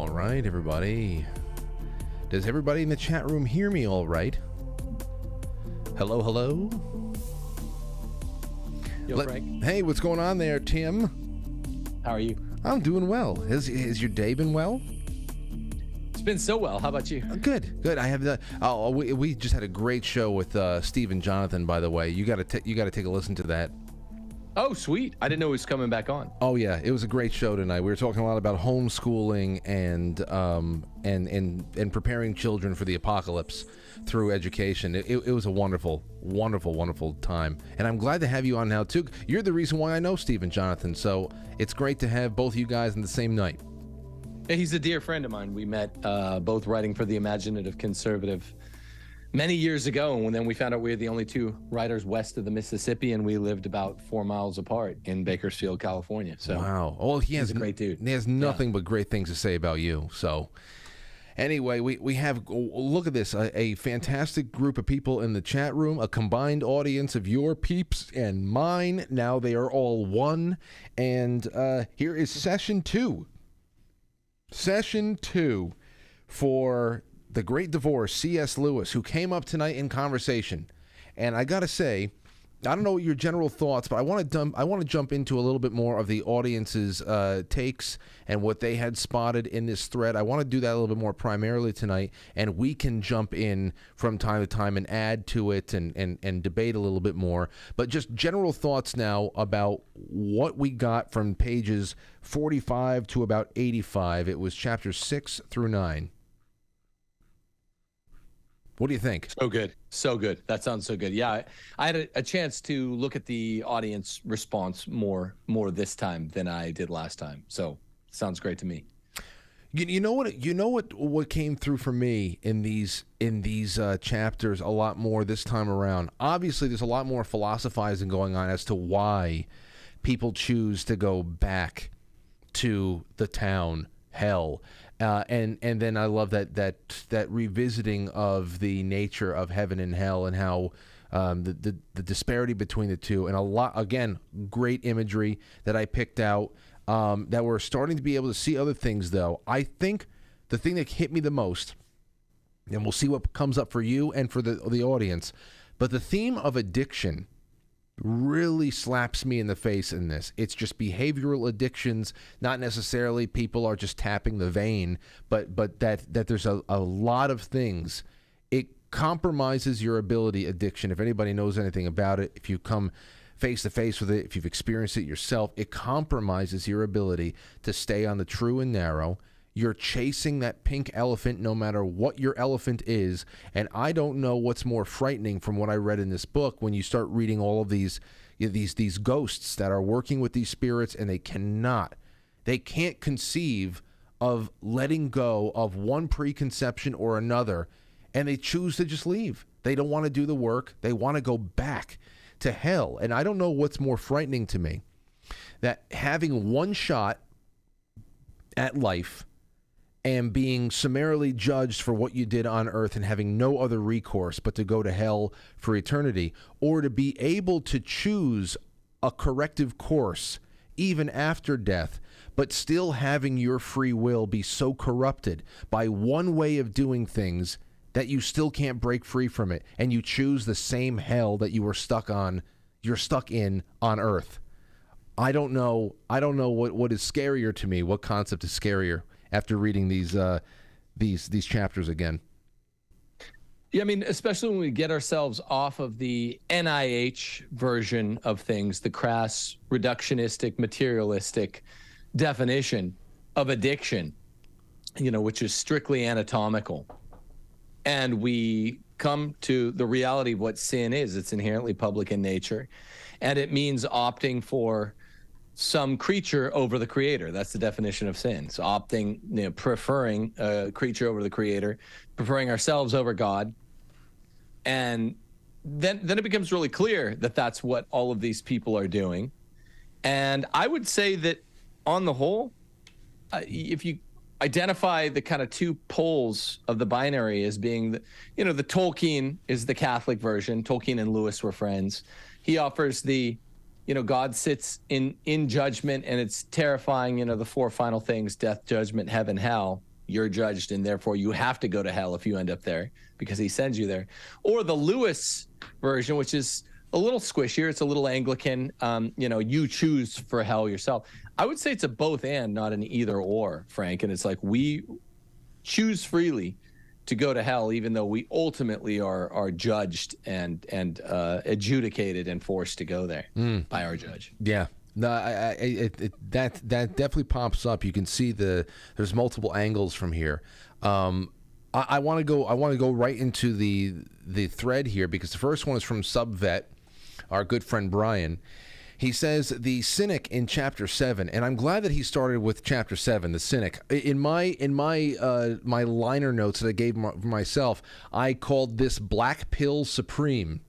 All right, everybody. Does everybody in the chat room hear me all right? Hello, hello. Yo, Frank. Hey, what's going on there, Tim? How are you? I'm doing well. Has your day been well? It's been so well. How about you? Good. I have the. Oh, we just had a great show with Steve and Jonathan. By the way, you got to take a listen to that. Oh, sweet. I didn't know he was coming back on. Oh yeah, it was a great show tonight. We were talking a lot about homeschooling and preparing children for the apocalypse through education. It was a wonderful time, and I'm glad to have you on now too. You're the reason why I know Steve and Jonathan, so it's great to have both you guys in the same night. Yeah, he's a dear friend of mine. We met both writing for The Imaginative Conservative many years ago, and then we found out we were the only two writers west of the Mississippi, and we lived about 4 miles apart in Bakersfield, California. So wow. Well, he's a great dude. He has nothing but great things to say about you. So anyway, we have, look at this, a fantastic group of people in the chat room, a combined audience of your peeps and mine. Now they are all one, and here is session two for The Great Divorce, C.S. Lewis, who came up tonight in conversation. And I got to say, I don't know what your general thoughts, but I want to jump into a little bit more of the audience's takes and what they had spotted in this thread. I want to do that a little bit more primarily tonight, and we can jump in from time to time and add to it and debate a little bit more. But just general thoughts now about what we got from pages 45 to about 85. It was chapters 6 through 9. What do you think? So good. That sounds so good. Yeah, I had a chance to look at the audience response more this time than I did last time. So sounds great to me. You know what came through for me in these chapters a lot more this time around. Obviously, there's a lot more philosophizing going on as to why people choose to go back to the town hell. And then I love that revisiting of the nature of heaven and hell and how the disparity between the two, and a lot, again, great imagery that I picked out, that we're starting to be able to see other things. Though I think the thing that hit me the most, and we'll see what comes up for you and for the audience, but the theme of addiction really slaps me in the face in this. It's just behavioral addictions, not necessarily people are just tapping the vein, but that there's a lot of things. It compromises your ability, addiction. If anybody knows anything about it, if you come face to face with it, if you've experienced it yourself, it compromises your ability to stay on the true and narrow. You're chasing that pink elephant no matter what your elephant is. And I don't know what's more frightening from what I read in this book when you start reading all of these ghosts that are working with these spirits, and they can't conceive of letting go of one preconception or another, and they choose to just leave. They don't want to do the work. They want to go back to hell. And I don't know what's more frightening to me, that having one shot at life and being summarily judged for what you did on earth and having no other recourse but to go to hell for eternity, or to be able to choose a corrective course even after death, but still having your free will be so corrupted by one way of doing things that you still can't break free from it, and you choose the same hell that you're stuck in on earth. I don't know what is scarier to me, what concept is scarier after reading these chapters again. Yeah, I mean, especially when we get ourselves off of the NIH version of things, the crass, reductionistic, materialistic definition of addiction, which is strictly anatomical. And we come to the reality of what sin is. It's inherently public in nature, and it means opting for some creature over the creator. That's the definition of sin. So opting, preferring a creature over the creator, preferring ourselves over God. And then it becomes really clear that that's what all of these people are doing. And I would say that on the whole, if you identify the kind of two poles of the binary as being the Tolkien is the Catholic version. Tolkien and Lewis were friends. He offers the God sits in judgment, and it's terrifying, the four final things: death, judgment, heaven, hell. you're judged, and therefore you have to go to hell if you end up there because he sends you there. Or the Lewis version, which is a little squishier. It's a little Anglican. You choose for hell yourself. I would say it's a both and, not an either or, Frank. And it's like we choose freely to go to hell, even though we ultimately are judged and adjudicated and forced to go there by our judge. Yeah. No, that definitely pops up. You can see there's multiple angles from here. I want to go right into the thread here, because the first one is from Subvet, our good friend Brian. He says the cynic in chapter 7, and I'm glad that he started with chapter 7, the cynic. In my liner notes that I gave myself, I called this Black Pill Supreme.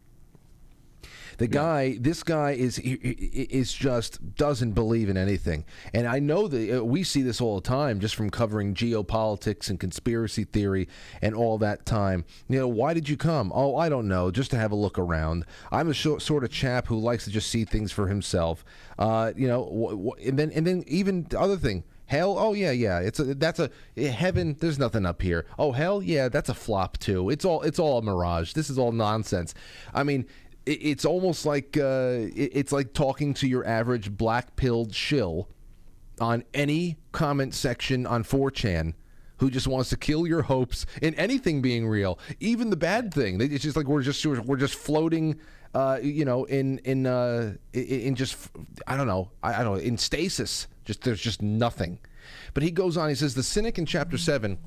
This guy is just doesn't believe in anything. And I know that we see this all the time just from covering geopolitics and conspiracy theory and all that time. Why did you come? Oh, I don't know, just to have a look around. I'm a sort of chap who likes to just see things for himself. And then even the other thing, hell, oh yeah, that's a heaven. There's nothing up here. Oh, hell, yeah, that's a flop too. It's all a mirage. This is all nonsense. I mean, it's almost like it's like talking to your average black-pilled shill on any comment section on 4chan who just wants to kill your hopes in anything being real, even the bad thing. It's just like we're just floating, in just I don't know in stasis. There's just nothing. But he goes on. He says the cynic in chapter 7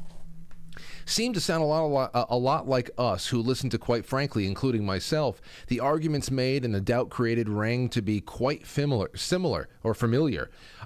seem to sound a lot like us, who listen to, quite frankly, including myself, the arguments made and the doubt created rang to be quite familiar.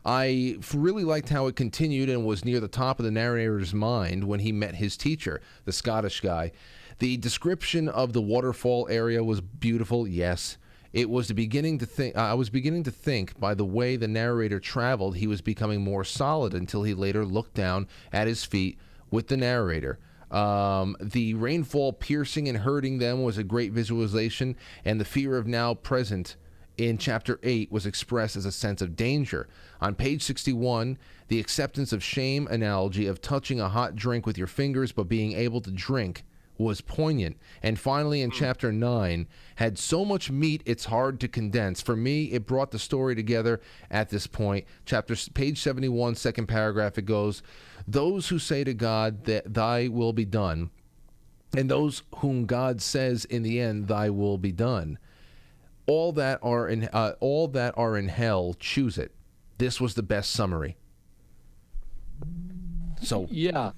I really liked how it continued and was near the top of the narrator's mind when he met his teacher, the Scottish guy. The description of the waterfall area was beautiful, yes. I was beginning to think by the way the narrator traveled, he was becoming more solid until he later looked down at his feet with the narrator. The rainfall piercing and hurting them was a great visualization, and the fear of now present in chapter 8 was expressed as a sense of danger. On page 61, the acceptance of shame analogy of touching a hot drink with your fingers but being able to drink was poignant. And finally, in chapter 9, had so much meat it's hard to condense. For me, it brought the story together at this point. Page 71, second paragraph, it goes, those who say to God that thy will be done, and those whom God says in the end, thy will be done, all that are in hell, choose it. This was the best summary. So yeah,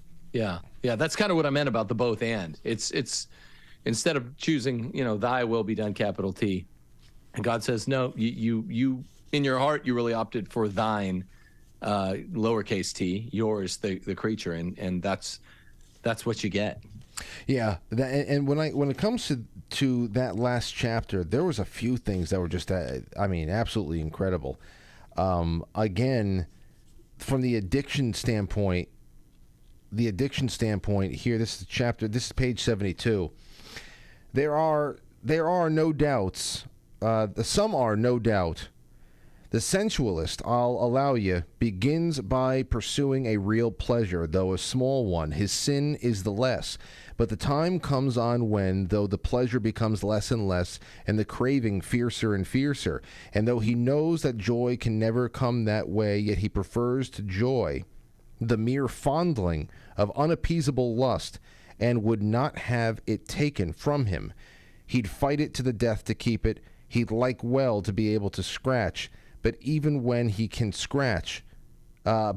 that's kind of what I meant about the both and. It's instead of choosing, thy will be done, capital T, and God says no, you in your heart you really opted for thine, lowercase t, yours, the creature, and that's what you get. Yeah, and when it comes to that last chapter, there was a few things that were just absolutely incredible. Again, from the addiction standpoint here, this is page 72. There are no doubts. Some are no doubt. The sensualist, I'll allow you, begins by pursuing a real pleasure, though a small one. His sin is the less. But the time comes on when, though the pleasure becomes less and less, and the craving fiercer and fiercer, and though he knows that joy can never come that way, yet he prefers to joy the mere fondling of unappeasable lust, and would not have it taken from him. He'd fight it to the death to keep it. He'd like well to be able to scratch, but even when he can scratch, no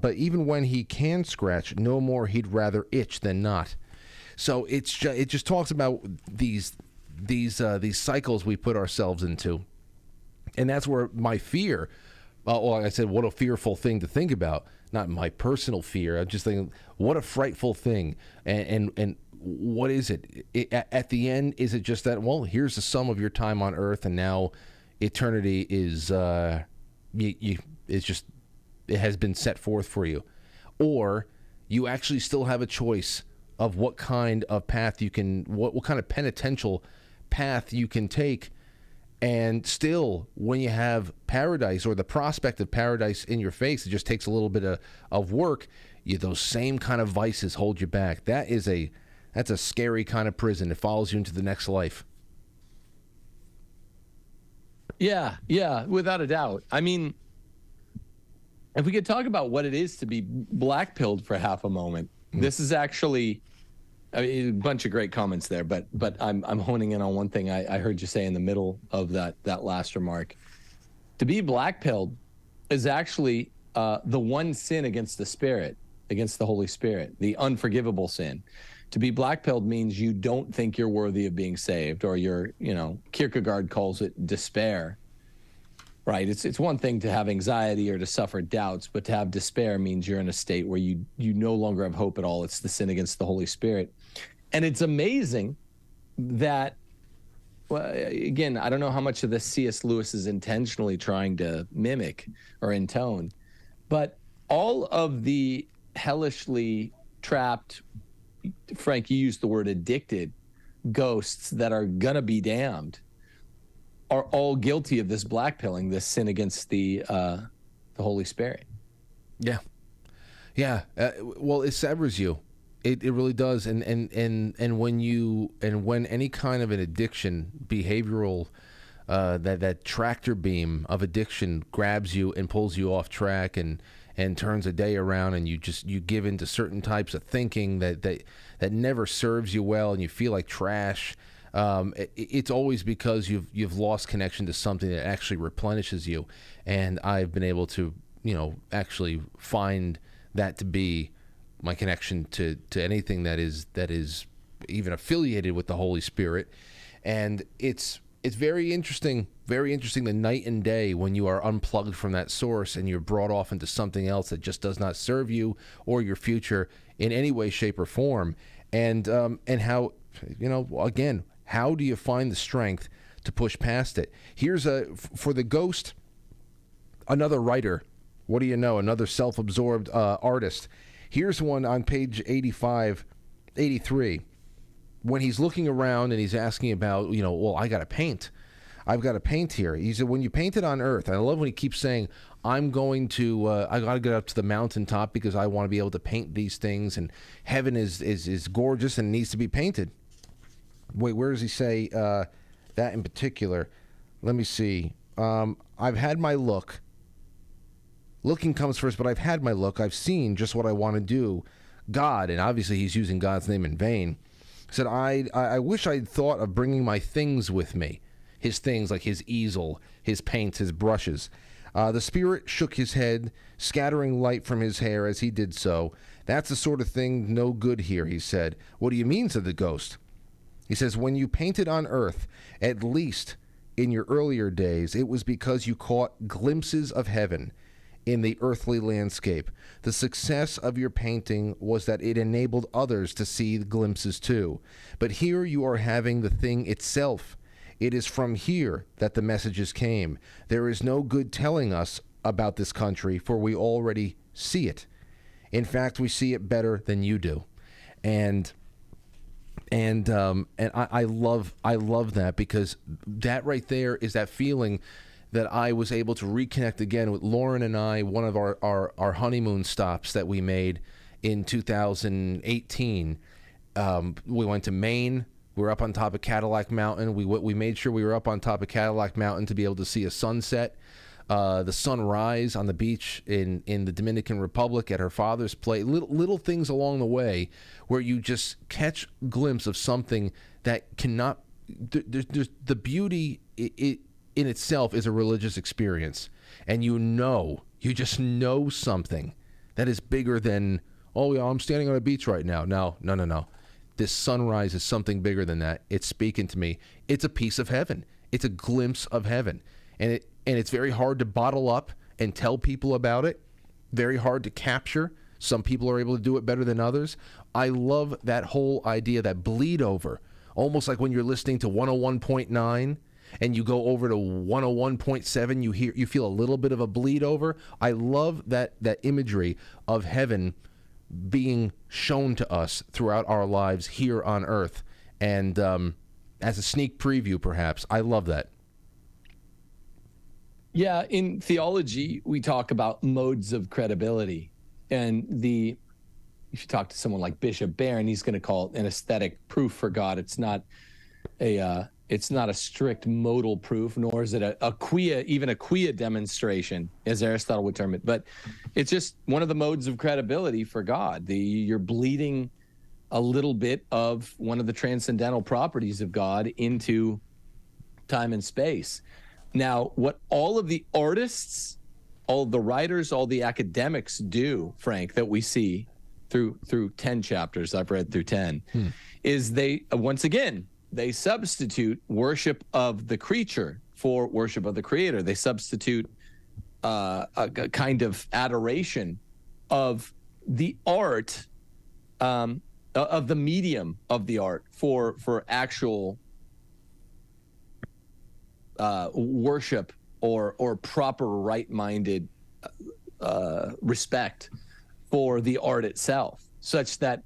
more he'd rather itch than not. So it just talks about these cycles we put ourselves into, and that's where my fear. Like I said, what a fearful thing to think about. Not my personal fear. I'm just thinking, what a frightful thing. And what is it? At the end, is it just that? Well, here's the sum of your time on Earth, and now eternity is it has been set forth for you, or you actually still have a choice of what kind of path you can, what kind of penitential path you can take. And still, when you have paradise or the prospect of paradise in your face, it just takes a little bit of work. those same kind of vices hold you back. That's a scary kind of prison. It follows you into the next life. Yeah, without a doubt. I mean, if we could talk about what it is to be black-pilled for half a moment, this is actually a bunch of great comments there, but I'm honing in on one thing I heard you say in the middle of that last remark. To be black-pilled is actually the one sin against the Spirit, against the Holy Spirit, the unforgivable sin. To be black-pilled means you don't think you're worthy of being saved, or Kierkegaard calls it despair. Right. It's one thing to have anxiety or to suffer doubts, but to have despair means you're in a state where you no longer have hope at all. It's the sin against the Holy Spirit. And it's amazing that, well, again, I don't know how much of this C.S. Lewis is intentionally trying to mimic or intone, but all of the hellishly trapped, Frank, you used the word addicted, ghosts that are gonna be damned are all guilty of this blackpilling, this sin against the Holy Spirit. Yeah. Well, it severs you. It really does. And when any kind of an addiction, behavioral, that tractor beam of addiction grabs you and pulls you off track and turns a day around, and you give into certain types of thinking that never serves you well, and you feel like trash. It's always because you've lost connection to something that actually replenishes you, and I've been able to actually find that to be my connection to anything that is even affiliated with the Holy Spirit. And it's very interesting the night and day when you are unplugged from that source and you're brought off into something else that just does not serve you or your future in any way, shape, or form. And how, again, how do you find the strength to push past it? Here's for the ghost, another writer. What do you know? Another self-absorbed artist. Here's one on page 83. When he's looking around and he's asking about, I got to paint. I've got to paint here. He said, when you paint it on earth, and I love when he keeps saying, I got to get up to the mountaintop because I want to be able to paint these things, and heaven is gorgeous and needs to be painted. Wait, where does he say that in particular? Let me see. I've had my look. Looking comes first, but I've had my look. I've seen just what I want to do. God, and obviously he's using God's name in vain, said, I wish I'd thought of bringing my things with me. His things like his easel, his paints, his brushes. The Spirit shook his head, scattering light from his hair as he did so. That's the sort of thing no good here, he said. What do you mean, said the ghost. He says, when you painted on earth, at least in your earlier days, it was because you caught glimpses of heaven in the earthly landscape. The success of your painting was that it enabled others to see the glimpses too. But here you are having the thing itself. It is from here that the messages came. There is no good telling us about this country, for we already see it. In fact, we see it better than you do. And I love that, because that right there is that feeling that I was able to reconnect again with Lauren and I. One of our honeymoon stops that we made in 2018. We went to Maine. We were up on top of Cadillac Mountain. We made sure we were up on top of Cadillac Mountain to be able to see a sunset, the sunrise on the beach in the Dominican Republic at her father's place. Little things along the way where you just catch a glimpse of something that cannot. There's the beauty. It in itself is a religious experience, and you just know something that is bigger than, oh yeah, I'm standing on a beach right now. No. This sunrise is something bigger than that. It's speaking to me. It's a piece of heaven. It's a glimpse of heaven, and it's very hard to bottle up and tell people about it. Very hard to capture. Some people are able to do it better than others. I love that whole idea, that bleed over, almost like when you're listening to 101.9 and you go over to 101.7, you feel a little bit of a bleed over. I love that imagery of heaven being shown to us throughout our lives here on earth. And as a sneak preview, perhaps, I love that. Yeah, in theology, we talk about modes of credibility. And the if you talk to someone like Bishop Barron, he's going to call it an aesthetic proof for God. It's not a strict modal proof, nor is it a quia demonstration, as Aristotle would term it. But it's just one of the modes of credibility for God. You're bleeding a little bit of one of the transcendental properties of God into time and space. Now, what all of the artists, all of the writers, all the academics do, Frank, that we see through 10 chapters, I've read through 10, is they, once again, they substitute worship of the creature for worship of the creator. They substitute a kind of adoration of the art, of the medium of the art for actual worship or proper right-minded respect for the art itself, such that,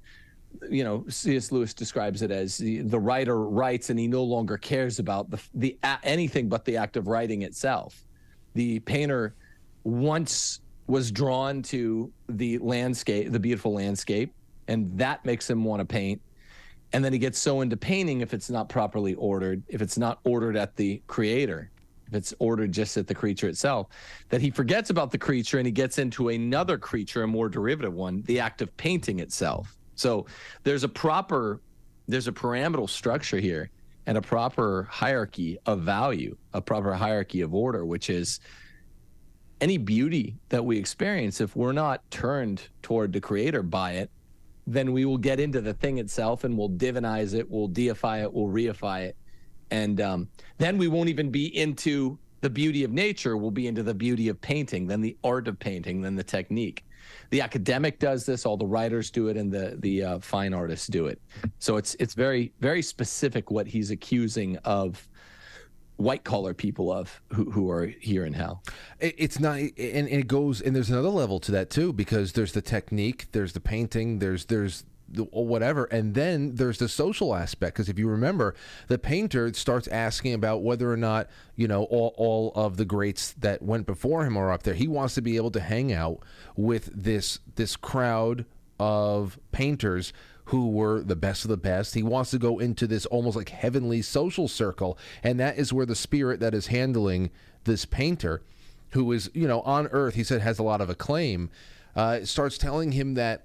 you know, C.S. Lewis describes it as the writer writes and he no longer cares about the anything but the act of writing itself. The painter once was drawn to the landscape, the beautiful landscape, and that makes him want to paint. And then he gets so into painting, if it's not properly ordered, if it's not ordered at the creator, if it's ordered just at the creature itself, that he forgets about the creature and he gets into another creature, a more derivative one, the act of painting itself. So there's a pyramidal structure here and a proper hierarchy of value, a proper hierarchy of order, which is any beauty that we experience, if we're not turned toward the creator by it, then we will get into the thing itself and we'll divinize it, we'll deify it, we'll reify it. And then we won't even be into the beauty of nature, we'll be into the beauty of painting, then the art of painting, then the technique. The academic does this, all the writers do it, and the fine artists do it. So it's very, very specific what he's accusing of white collar people of who are here in hell. It's not, and it goes, and there's another level to that too, because there's the technique, there's the painting, there's the whatever, and then there's the social aspect. Because if you remember, the painter starts asking about whether or not, you know, all of the greats that went before him are up there. He wants to be able to hang out with this crowd of painters who were the best of the best. He wants to go into this almost like heavenly social circle, and that is where the spirit that is handling this painter, who is, you know, on earth, he said has a lot of acclaim, starts telling him that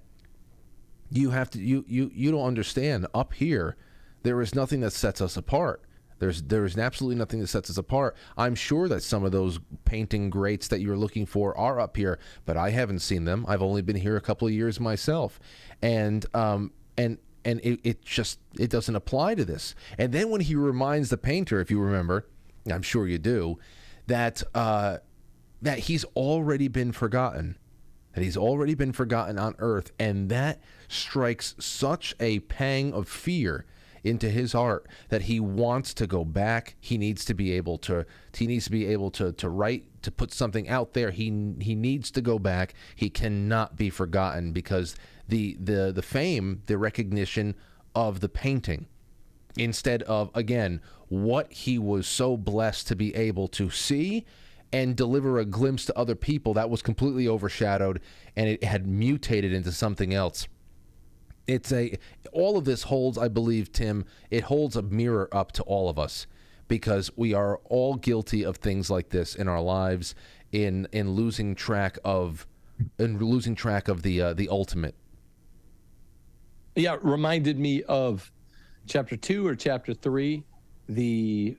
you have to, you don't understand. Up here, there is nothing that sets us apart. There is absolutely nothing that sets us apart. I'm sure that some of those painting greats that you're looking for are up here, but I haven't seen them. I've only been here a couple of years myself, and it just doesn't apply to this. And then when he reminds the painter, if you remember, I'm sure you do, that he's already been forgotten. That he's already been forgotten on earth, and that strikes such a pang of fear into his heart that he wants to go back. He needs to be able to write, to put something out there. He needs to go back. He cannot be forgotten, because the fame, the recognition of the painting, instead of, again, what he was so blessed to be able to see and deliver a glimpse to other people, that was completely overshadowed, and it had mutated into something else. All of this holds, I believe, Tim, it holds a mirror up to all of us, because we are all guilty of things like this in our lives, in losing track of the ultimate. Yeah, it reminded me of chapter 2 or chapter 3, the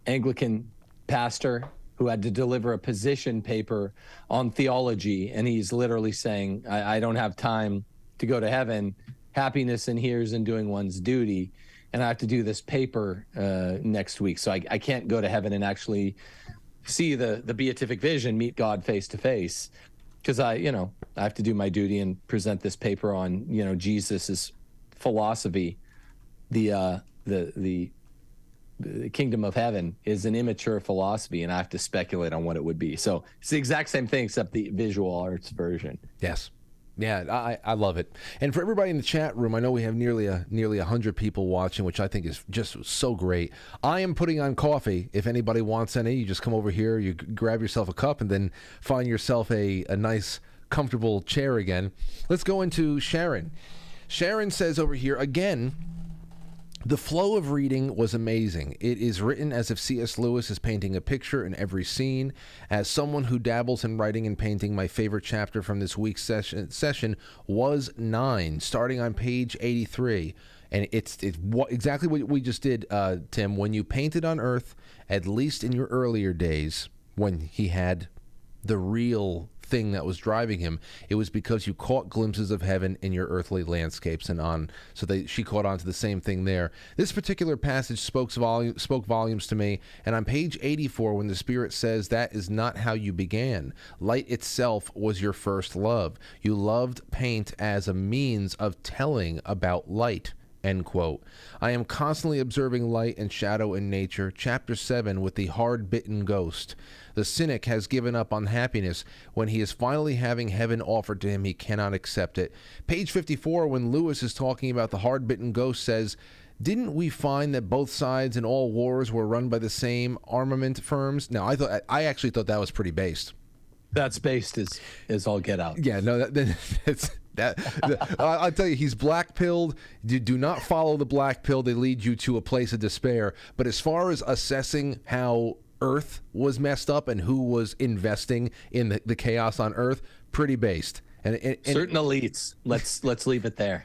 Anglican pastor who had to deliver a position paper on theology, and he's literally saying, I don't have time to go to heaven. Happiness in here is in doing one's duty, and I have to do this paper next week, so I can't go to heaven and actually see the beatific vision, meet God face to face, because I have to do my duty and present this paper on, you know, Jesus's philosophy. The kingdom of heaven is an immature philosophy, and I have to speculate on what it would be. So it's the exact same thing, except the visual arts version. Yes. Yeah, I love it. And for everybody in the chat room, I know we have nearly 100 people watching, which I think is just so great. I am putting on coffee. If anybody wants any, you just come over here, you grab yourself a cup, and then find yourself a nice comfortable chair again. Let's go into Sharon. Sharon says over here, again, the flow of reading was amazing. It is written as if C.S. Lewis is painting a picture in every scene. As someone who dabbles in writing and painting, my favorite chapter from this week's session was 9, starting on page 83. And it's exactly what we just did, Tim. When you painted on Earth, at least in your earlier days, when he had the real thing that was driving him, it was because you caught glimpses of heaven in your earthly landscapes and on. So she caught on to the same thing there. This particular passage spoke volumes to me. And on page 84, when the Spirit says that is not how you began, light itself was your first love. You loved paint as a means of telling about light. End quote. I am constantly observing light and shadow in nature. Chapter 7 with the hard-bitten ghost. The cynic has given up on happiness. When he is finally having heaven offered to him, he cannot accept it. Page 54, when Lewis is talking about the hard-bitten ghost, says, didn't we find that both sides in all wars were run by the same armament firms? Now, I actually thought that was pretty based. That's based is all get out. Yeah, no, I'll tell you, he's black-pilled. You do not follow the black pill. They lead you to a place of despair. But as far as assessing how Earth was messed up and who was investing in the chaos on Earth, pretty based. And certain elites. Let's leave it there.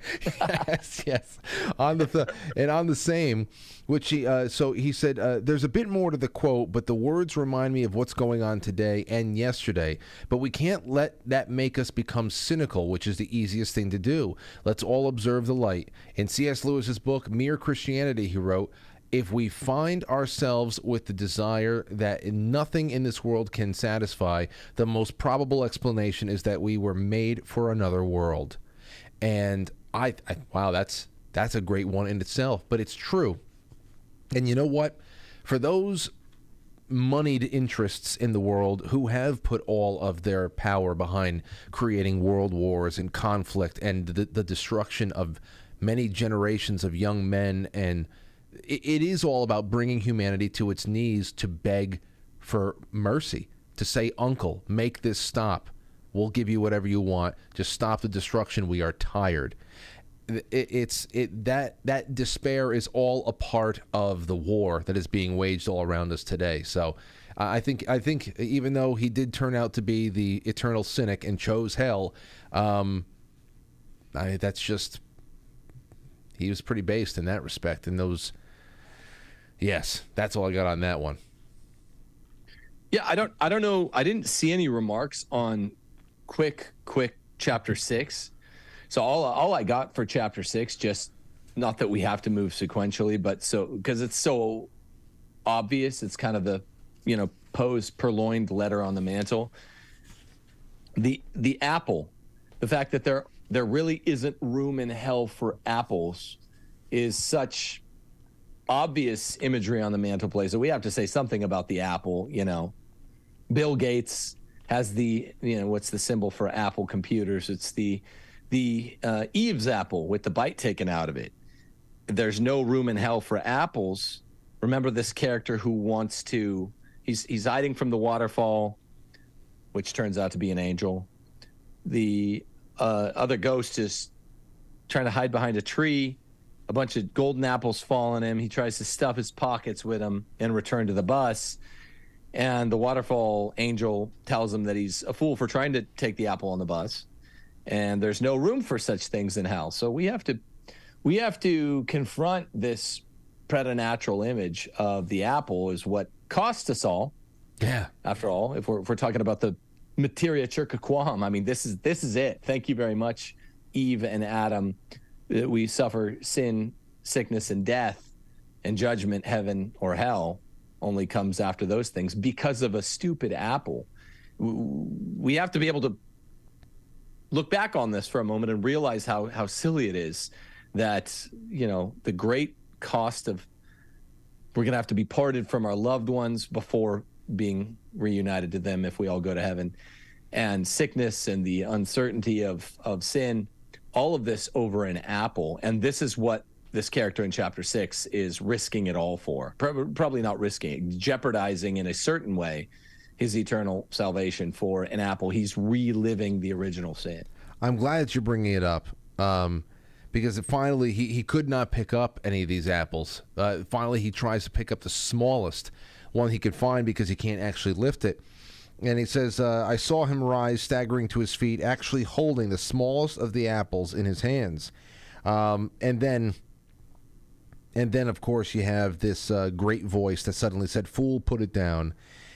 yes. On the same, which he said, there's a bit more to the quote, but the words remind me of what's going on today and yesterday. But we can't let that make us become cynical, which is the easiest thing to do. Let's all observe the light. In C.S. Lewis's book, Mere Christianity, he wrote, if we find ourselves with the desire that nothing in this world can satisfy, the most probable explanation is that we were made for another world. And wow, that's a great one in itself, but it's true. And you know what? For those moneyed interests in the world who have put all of their power behind creating world wars and conflict and the destruction of many generations of young men, and it is all about bringing humanity to its knees to beg for mercy, to say, uncle, make this stop. We'll give you whatever you want. Just stop the destruction. We are tired. That despair is all a part of the war that is being waged all around us today. So I think even though he did turn out to be the eternal cynic and chose hell, that's just, he was pretty based in that respect. And those, yes, that's all I got on that one. Yeah, I don't know. I didn't see any remarks on quick chapter 6. So all I got for chapter 6, just not that we have to move sequentially, but so because it's so obvious, it's kind of the, Poe's purloined letter on the mantle. The apple, the fact that there really isn't room in hell for apples is such obvious imagery on the mantelpiece. So we have to say something about the apple. Bill Gates has the, what's the symbol for Apple computers? It's the Eve's apple with the bite taken out of it. There's no room in hell for apples. Remember this character who wants to, he's hiding from the waterfall, which turns out to be an angel. The other ghost is trying to hide behind a tree. A bunch of golden apples fall on him. He tries to stuff his pockets with them and return to the bus. And the waterfall angel tells him that he's a fool for trying to take the apple on the bus. And there's no room for such things in hell. So we have to confront this preternatural image of the apple is what cost us all. Yeah. After all, if we're talking about the materia circa quam, I mean, this is it. Thank you very much, Eve and Adam. We suffer sin, sickness, and death, and judgment, heaven or hell, only comes after those things because of a stupid apple. We have to be able to look back on this for a moment and realize how silly it is that, the great cost of, we're going to have to be parted from our loved ones before being reunited to them if we all go to heaven, and sickness and the uncertainty of sin, all of this over an apple. And this is what this character in chapter 6 is risking it all for. Probably not risking it, jeopardizing in a certain way his eternal salvation for an apple. He's reliving the original sin. I'm glad that you're bringing it up, because finally he could not pick up any of these apples. Finally, he tries to pick up the smallest one he could find because he can't actually lift it. And he says, I saw him rise, staggering to his feet, actually holding the smallest of the apples in his hands. And then, of course, you have this great voice that suddenly said, "Fool, put it down."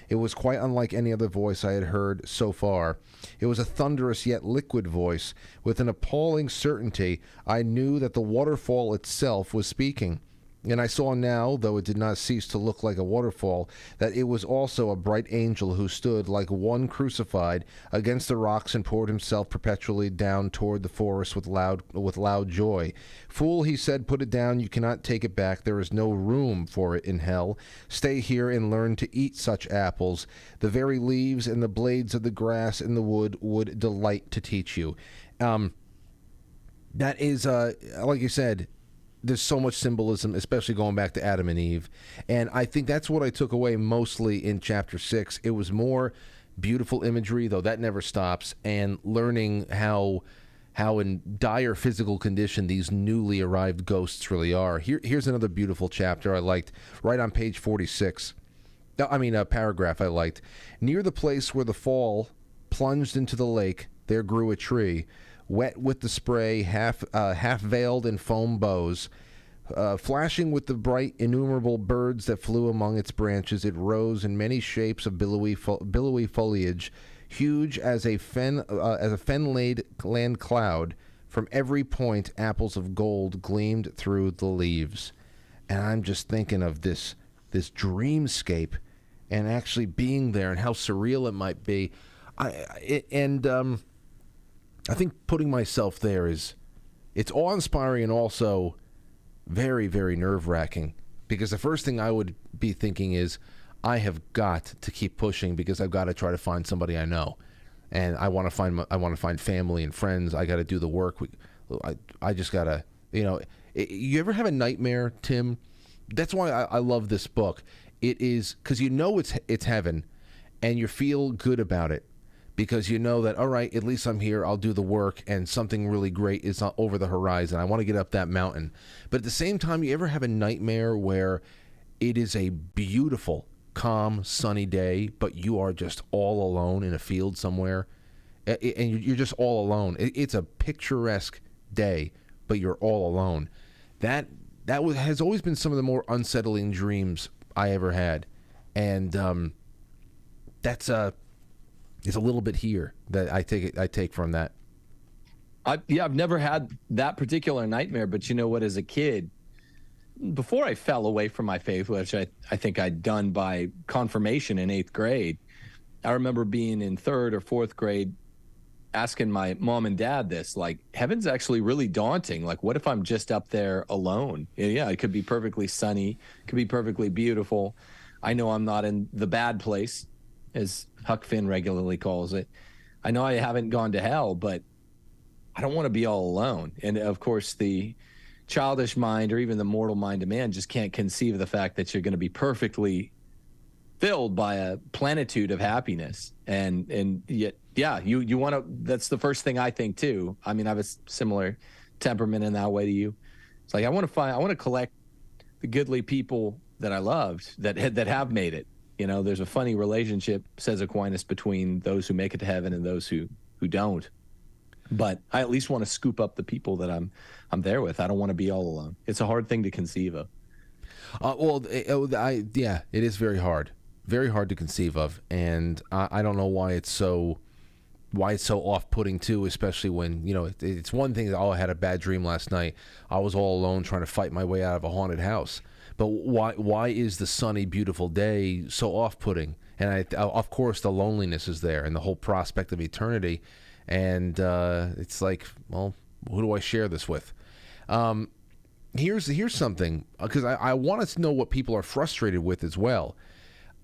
It was quite unlike any other voice I had heard so far. It was a thunderous yet liquid voice. With an appalling certainty, I knew that the waterfall itself was speaking. And I saw now, though it did not cease to look like a waterfall, that it was also a bright angel who stood like one crucified against the rocks and poured himself perpetually down toward the forest with loud joy. "Fool," he said, "put it down. You cannot take it back. There is no room for it in hell. Stay here and learn to eat such apples. The very leaves and the blades of the grass in the wood would delight to teach you." That is, like you said, there's so much symbolism, especially going back to Adam and Eve. And I think that's what I took away mostly in chapter 6. It was more beautiful imagery, though that never stops, and learning how in dire physical condition these newly arrived ghosts really are. Here's another beautiful chapter I liked, right on page 46. A paragraph I liked. "Near the place where the fall plunged into the lake, there grew a tree, wet with the spray, half veiled in foam bows. Flashing with the bright innumerable birds that flew among its branches, it rose in many shapes of billowy foliage, huge as a fen-laid land cloud. From every point, apples of gold gleamed through the leaves." And I'm just thinking of this dreamscape, and actually being there, and how surreal it might be. I think putting myself there it's awe-inspiring and also very, very nerve-wracking, because the first thing I would be thinking is, I have got to keep pushing because I've got to try to find somebody I know, and I want to find family and friends. I got to do the work. I just got to, you ever have a nightmare, Tim? That's why I love this book. It is because it's heaven, and you feel good about it. Because you know that, all right, at least I'm here, I'll do the work, and something really great is over the horizon. I want to get up that mountain. But at the same time, you ever have a nightmare where it is a beautiful, calm, sunny day, but you are just all alone in a field somewhere, and you're just all alone? It's a picturesque day, but you're all alone. That has always been some of the more unsettling dreams I ever had. And it's a little bit here that I take from that. I've never had that particular nightmare, but you know what? As a kid, before I fell away from my faith, which I think I'd done by confirmation in 8th grade, I remember being in 3rd or 4th grade asking my mom and dad this, like, heaven's actually really daunting. Like, what if I'm just up there alone? Yeah, it could be perfectly sunny, it could be perfectly beautiful. I know I'm not in the bad place, as Huck Finn regularly calls it. I know I haven't gone to hell, but I don't want to be all alone. And of course, the childish mind, or even the mortal mind of man, just can't conceive of the fact that you're going to be perfectly filled by a plenitude of happiness. And yet, yeah, you want to, that's the first thing I think too. I mean, I have a similar temperament in that way to you. It's like, I want to collect the goodly people that I loved that have made it. There's a funny relationship, says Aquinas, between those who make it to heaven and those who don't. But I at least want to scoop up the people that I'm there with. I don't want to be all alone. It's a hard thing to conceive of. It is very hard to conceive of, and I don't know why it's so off-putting too, especially when it's one thing that, I had a bad dream last night. I was all alone trying to fight my way out of a haunted house. But why is the sunny, beautiful day so off-putting? And of course, the loneliness is there, and the whole prospect of eternity. And it's like, well, who do I share this with? Here's something, because I want to know what people are frustrated with as well.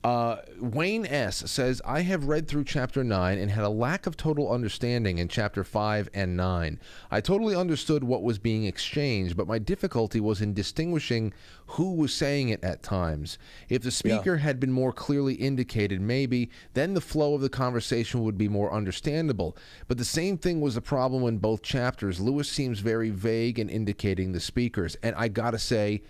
Wayne S. says, I have read through Chapter 9 and had a lack of total understanding in Chapter 5 and 9. I totally understood what was being exchanged, but my difficulty was in distinguishing who was saying it at times. If the speaker had been more clearly indicated, maybe, then the flow of the conversation would be more understandable. But the same thing was a problem in both chapters. Lewis seems very vague in indicating the speakers, and I gotta say,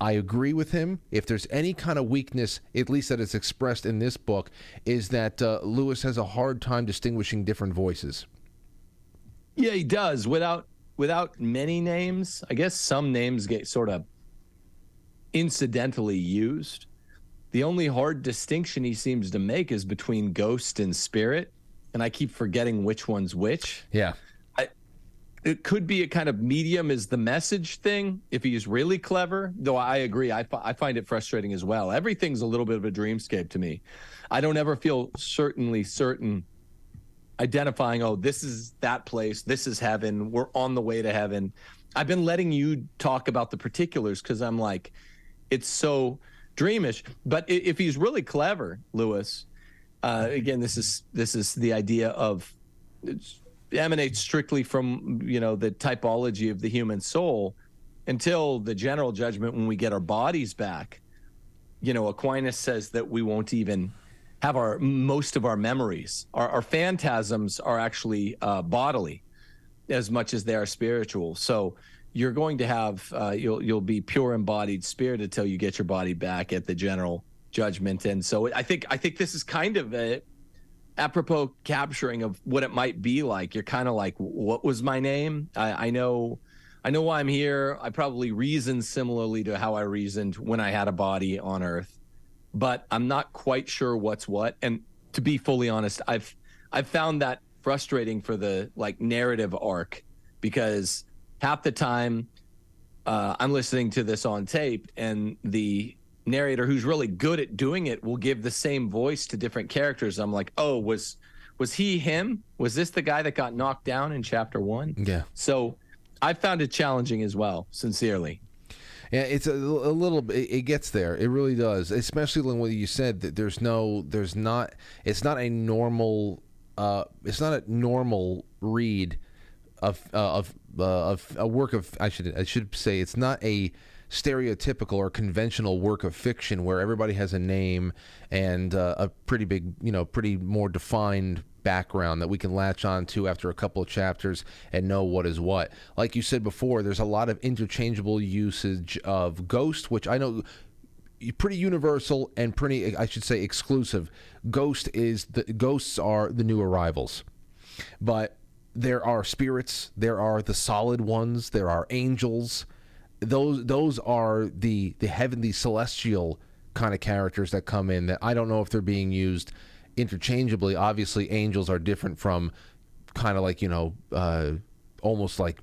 I agree with him. If there's any kind of weakness, at least that is expressed in this book, is that Lewis has a hard time distinguishing different voices. Yeah, he does. Without many names, I guess some names get sort of incidentally used. The only hard distinction he seems to make is between ghost and spirit, and I keep forgetting which one's which. Yeah. It could be a kind of medium is the message thing if he's really clever, though I agree. I find it frustrating as well. Everything's a little bit of a dreamscape to me. I don't ever feel certain identifying, oh, this is that place, this is heaven, we're on the way to heaven. I've been letting you talk about the particulars because I'm like, it's so dreamish. But if he's really clever, Lewis, again, this is the idea of emanates strictly from the typology of the human soul until the general judgment when we get our bodies back. Aquinas says that we won't even have most of our memories. Our phantasms are actually bodily as much as they are spiritual. So you're going to have you'll be pure embodied spirit until you get your body back at the general judgment. And so I think this is kind of a apropos capturing of what it might be like. You're kind of like, what was my name? I know why I'm here. I probably reason similarly to how I reasoned when I had a body on Earth, but I'm not quite sure what's what. And to be fully honest, I've found that frustrating for the narrative arc, because half the time I'm listening to this on tape and the narrator who's really good at doing it will give the same voice to different characters. I'm like, oh, was he him? Was this the guy that got knocked down in Chapter 1? Yeah. So I found it challenging as well, sincerely. Yeah, it's a little bit. It gets there. It really does. Especially when you said that it's not a normal read of a work of. I should say it's not a stereotypical or conventional work of fiction where everybody has a name and a pretty big, pretty more defined background that we can latch on to after a couple of chapters and know what is what. Like you said before, there's a lot of interchangeable usage of ghost, which I know pretty universal and pretty, I should say, exclusive. Ghosts are the new arrivals, but there are spirits, there are the solid ones, there are angels. Those are the heavenly celestial kind of characters that come in that I don't know if they're being used interchangeably. Obviously, angels are different from kind of like, almost like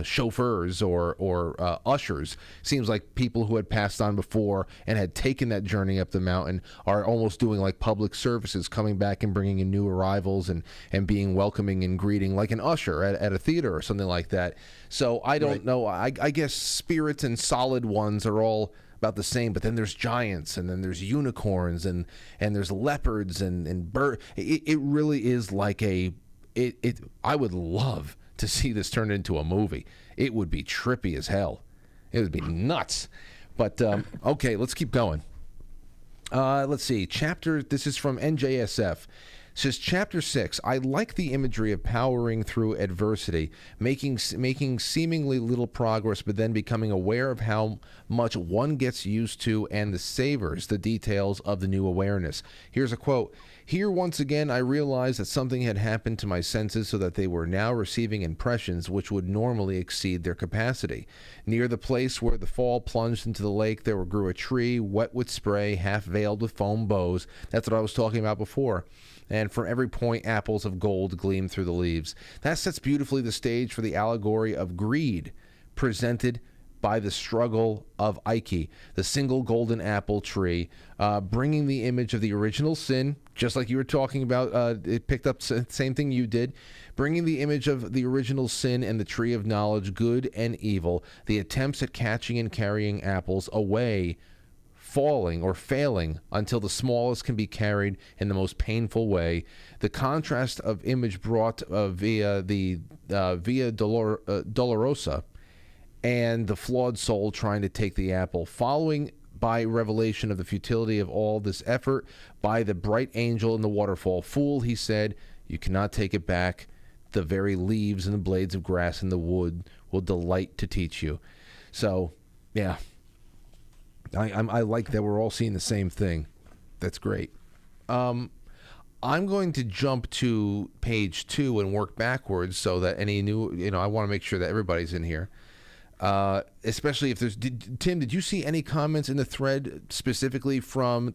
chauffeurs or ushers. Seems like people who had passed on before and had taken that journey up the mountain are almost doing like public services, coming back and bringing in new arrivals and being welcoming and greeting, like an usher at a theater or something like that. So I don't know. I guess spirits and solid ones are all about the same, but then there's giants and then there's unicorns and there's leopards and bird. It really is like I would love to see this turned into a movie. It would be trippy as hell. It would be nuts. But okay, let's keep going. Let's see. This is from NJSF. It says, Chapter 6, I like the imagery of powering through adversity, making seemingly little progress, but then becoming aware of how much one gets used to and savors the details of the new awareness. Here's a quote. Here, once again, I realized that something had happened to my senses so that they were now receiving impressions which would normally exceed their capacity. Near the place where the fall plunged into the lake, there grew a tree, wet with spray, half veiled with foam boughs. That's what I was talking about before. And from every point, apples of gold gleamed through the leaves. That sets beautifully the stage for the allegory of greed, presented by the struggle of Ike, the single golden apple tree, bringing the image of the original sin, just like you were talking about. It picked up the same thing you did, bringing the image of the original sin and the tree of knowledge, good and evil, the attempts at catching and carrying apples away falling or failing until the smallest can be carried in the most painful way. The contrast of image brought via the Via Dolorosa and the flawed soul trying to take the apple, following by revelation of the futility of all this effort by the bright angel in the waterfall. Fool, he said, you cannot take it back. The very leaves and the blades of grass in the wood will delight to teach you. So, yeah. I like that we're all seeing the same thing. That's great. I'm going to jump to page 2 and work backwards so that any new, I want to make sure that everybody's in here. Especially if there's, Tim, did you see any comments in the thread specifically from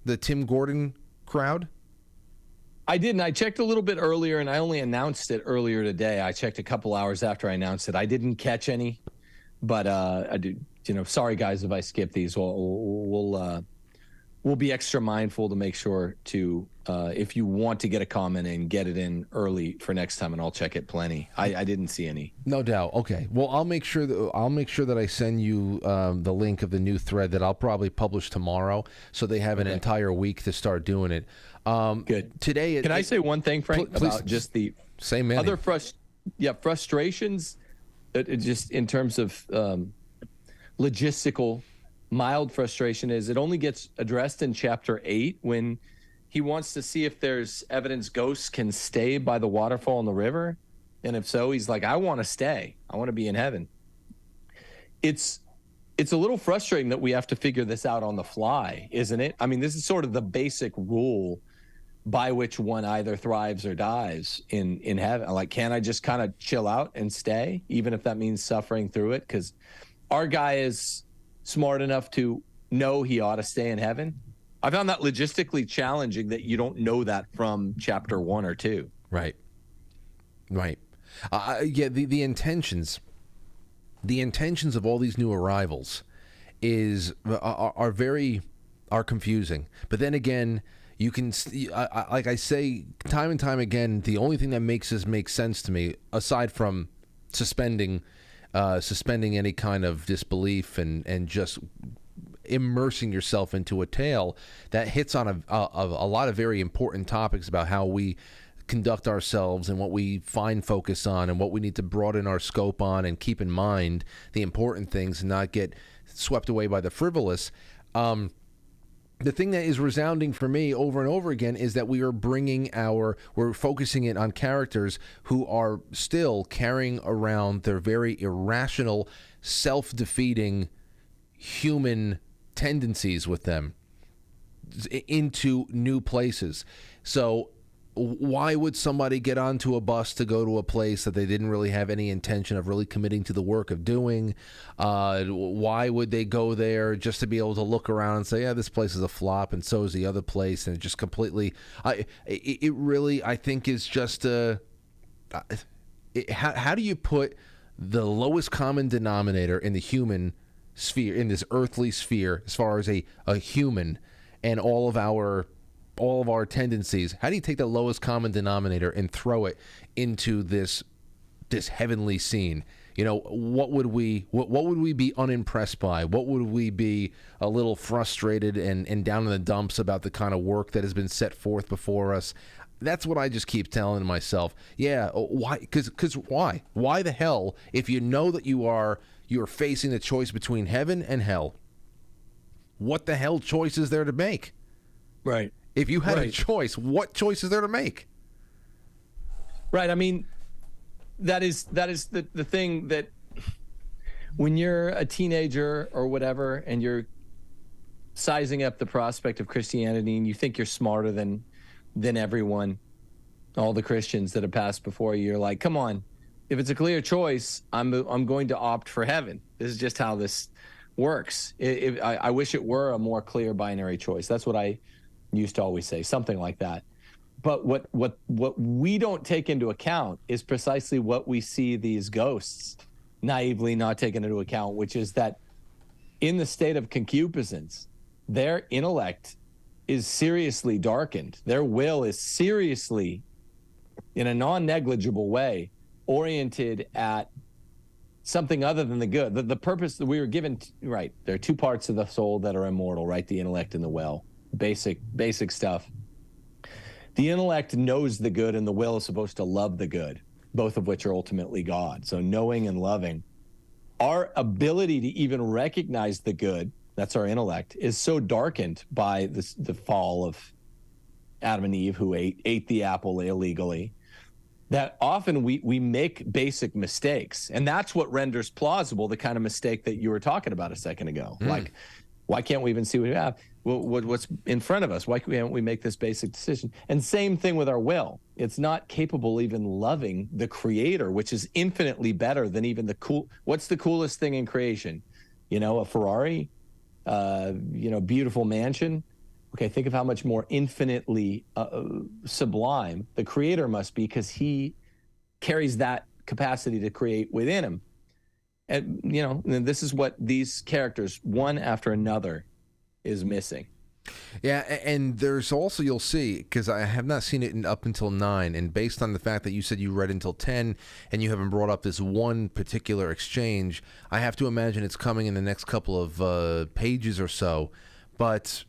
the Tim Gordon crowd? I didn't. I checked a little bit earlier, and I only announced it earlier today. I checked a couple hours after I announced it. I didn't catch any, but I did. Sorry guys if I skip these. We'll be extra mindful to make sure to if you want to get a comment in, get it in early for next time, and I'll check it plenty. I didn't see any. No doubt. Okay. Well, I'll make sure that I send you the link of the new thread that I'll probably publish tomorrow, so they have an entire week to start doing it. Good. Today, can I say one thing, Frank, about just the same other frustrations, just in terms of logistical, mild frustration is it only gets addressed in chapter 8 when he wants to see if there's evidence ghosts can stay by the waterfall in the river, and if so, he's like, I want to stay. I want to be in heaven. It's a little frustrating that we have to figure this out on the fly, isn't it? I mean, this is sort of the basic rule by which one either thrives or dies in heaven. Like, can I just kind of chill out and stay, even if that means suffering through it? Because our guy is smart enough to know he ought to stay in heaven. I found that logistically challenging that you don't know that from chapter 1 or 2. Right. Yeah, the intentions of all these new arrivals are confusing. But then again, you can, like I say time and time again, the only thing that makes this make sense to me, aside from suspending any kind of disbelief and just immersing yourself into a tale that hits on a lot of very important topics about how we conduct ourselves and what we find focus on and what we need to broaden our scope on and keep in mind the important things and not get swept away by the frivolous. The thing that is resounding for me over and over again is that we're focusing it on characters who are still carrying around their very irrational, self-defeating human tendencies with them into new places. So why would somebody get onto a bus to go to a place that they didn't really have any intention of really committing to the work of doing? Why would they go there just to be able to look around and say, yeah, this place is a flop and so is the other place, and it just completely it really, I think, is just how do you put the lowest common denominator in the human sphere, in this earthly sphere, as far as a human and all of our tendencies? How do you take the lowest common denominator and throw it into this heavenly scene? What would we be unimpressed by? What would we be a little frustrated and down in the dumps about the kind of work that has been set forth before us? That's what I just keep telling myself. Yeah, why? Because why? Why the hell, if you know that you're facing the choice between heaven and hell, what the hell choice is there to make? Right. If you had a choice, what choice is there to make? Right. I mean, that is the thing that when you're a teenager or whatever, and you're sizing up the prospect of Christianity, and you think you're smarter than everyone, all the Christians that have passed before you, you're like, come on, if it's a clear choice, I'm going to opt for heaven. This is just how this works. I wish it were a more clear binary choice. That's what I used to always say, something like that. But what we don't take into account is precisely what we see these ghosts naively not taking into account, which is that in the state of concupiscence, their intellect is seriously darkened. Their will is seriously, in a non-negligible way, oriented at something other than the good. The purpose that we were given, right? There are two parts of the soul that are immortal, right? The intellect and the will. Basic stuff. The intellect knows the good, and the will is supposed to love the good, both of which are ultimately God. So knowing and loving. Our ability to even recognize the good, that's our intellect, is so darkened by the fall of Adam and Eve, who ate the apple illegally, that often we make basic mistakes. And that's what renders plausible the kind of mistake that you were talking about a second ago. Like, why can't we even see what we have? What's in front of us? Why can't we make this basic decision? And same thing with our will. It's not capable even loving the creator, which is infinitely better than even what's the coolest thing in creation? A Ferrari, beautiful mansion. Okay, think of how much more infinitely sublime the creator must be, because he carries that capacity to create within him. And, and this is what these characters, one after another, is missing. Yeah, and there's also, you'll see, because I have not seen it up until 9, and based on the fact that you said you read until 10, and you haven't brought up this one particular exchange, I have to imagine it's coming in the next couple of pages or so, but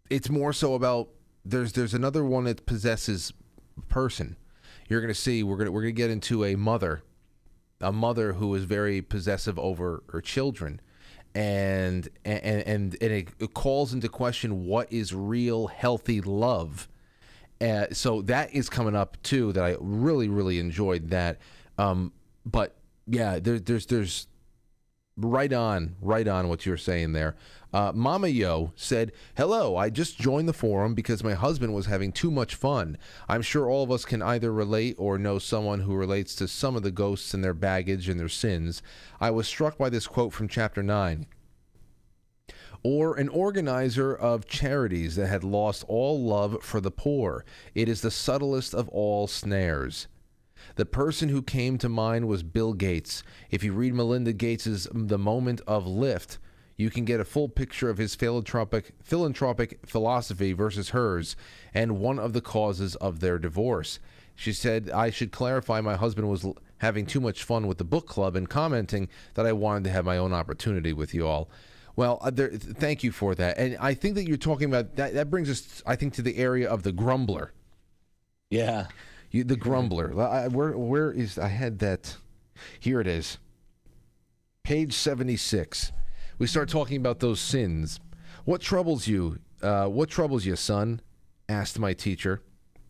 it's more so about, there's another one that possesses person. You're going to see, we're going to get into a mother who is very possessive over her children. And it calls into question what is real healthy love. So that is coming up too. That I really enjoyed that. But yeah, there's right on what you're saying there. Mama Yo said, "Hello, I just joined the forum because my husband was having too much fun. I'm sure all of us can either relate or know someone who relates to some of the ghosts and their baggage and their sins. I was struck by this quote from chapter 9. Or an organizer of charities that had lost all love for the poor. It is the subtlest of all snares. The person who came to mind was Bill Gates. If you read Melinda Gates's The Moment of Lift, you can get a full picture of his philanthropic philosophy versus hers, and one of the causes of their divorce. She said, I should clarify my husband was having too much fun with the book club and commenting that I wanted to have my own opportunity with you all." Well, thank you for that. And I think that you're talking about, that brings us, I think, to the area of the grumbler. Yeah. The grumbler. Where is, I had that, here it is. Page 76. We start talking about those sins. What troubles you, son? Asked my teacher.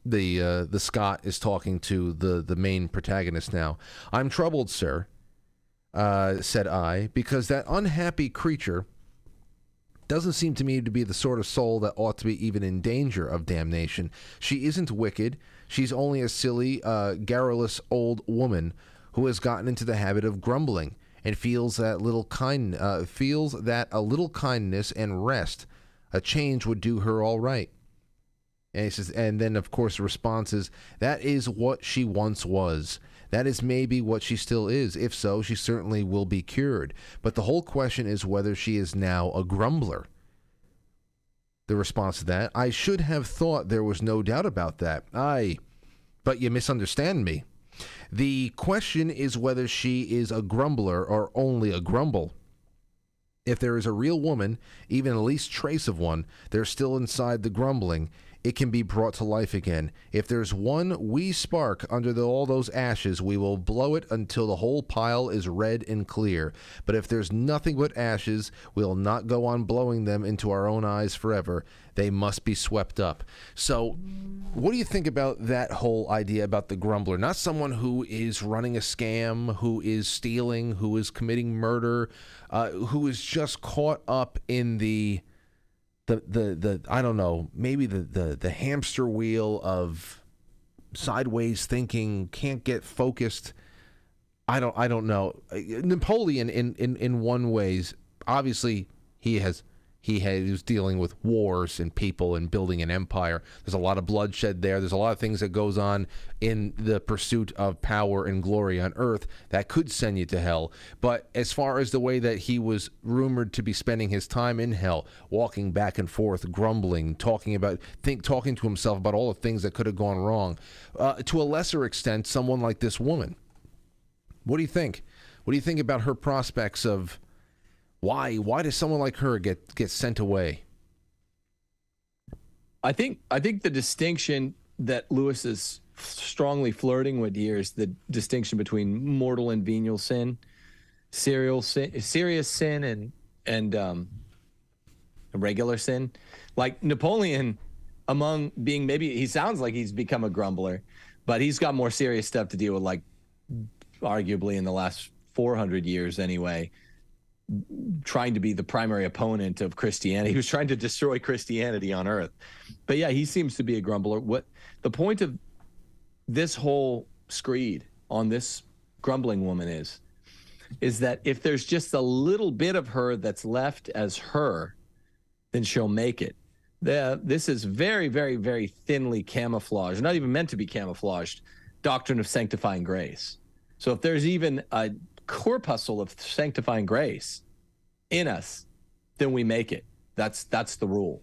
The Scot is talking to the main protagonist now. I'm troubled, sir, said I, because that unhappy creature doesn't seem to me to be the sort of soul that ought to be even in danger of damnation. She isn't wicked. She's only a silly, garrulous old woman who has gotten into the habit of grumbling and feels that a little kindness and rest, a change would do her all right. And he says, and then of course the response is, that is what she once was. That is maybe what she still is. If so, she certainly will be cured. But the whole question is whether she is now a grumbler. The response to that, I should have thought there was no doubt about that. Aye, but you misunderstand me. The question is whether she is a grumbler or only a grumble. If there is a real woman, even the least trace of one, there's still inside the grumbling. It can be brought to life again. If there's one wee spark under all those ashes, we will blow it until the whole pile is red and clear. But if there's nothing but ashes, we'll not go on blowing them into our own eyes forever. They must be swept up. So what do you think about that whole idea about the grumbler? Not someone who is running a scam, who is stealing, who is committing murder, who is just caught up in the I don't know, maybe the hamster wheel of sideways thinking, can't get focused. I don't know. Napoleon in one ways, obviously he was dealing with wars and people and building an empire. There's a lot of bloodshed there. There's a lot of things that goes on in the pursuit of power and glory on earth that could send you to hell. But as far as the way that he was rumored to be spending his time in hell, walking back and forth, grumbling, talking to himself about all the things that could have gone wrong, to a lesser extent, someone like this woman. What do you think? What do you think about her prospects of why does someone like her get sent away? I think the distinction that Lewis is strongly flirting with here is the distinction between mortal and venial sin, serious sin, and regular sin. Like Napoleon, among being maybe he sounds like he's become a grumbler, but he's got more serious stuff to deal with. Like arguably in the last 400 years anyway, trying to be the primary opponent of Christianity. He was trying to destroy Christianity on earth. But yeah, he seems to be a grumbler. What the point of this whole screed on this grumbling woman is that if there's just a little bit of her that's left as her, then she'll make it. This is very, very, very thinly camouflaged, not even meant to be camouflaged, doctrine of sanctifying grace. So if there's even a corpuscle of sanctifying grace in us, then we make it. That's the rule.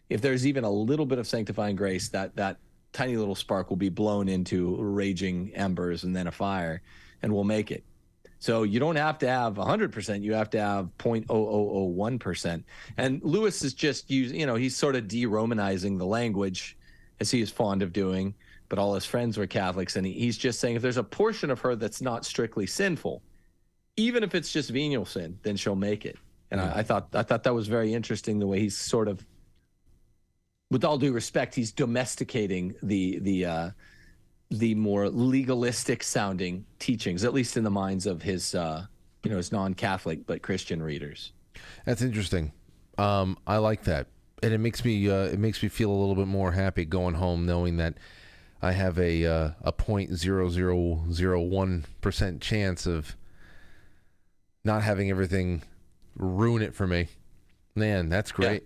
If there's even a little bit of sanctifying grace, that tiny little spark will be blown into raging embers and then a fire, and we'll make it. So you don't have to have 100%, you have to have 0.0001%. And Lewis is just he's sort of de-Romanizing the language, as he is fond of doing, but all his friends were Catholics, and he's just saying if there's a portion of her that's not strictly sinful, even if it's just venial sin, then she'll make it. And I thought that was very interesting, the way he's sort of, with all due respect, he's domesticating the more legalistic sounding teachings, at least in the minds of his his non-Catholic but Christian readers. That's interesting. I like that, and it makes me feel a little bit more happy going home knowing that I have a 0.0001% chance of not having everything ruin it for me. Man, that's great.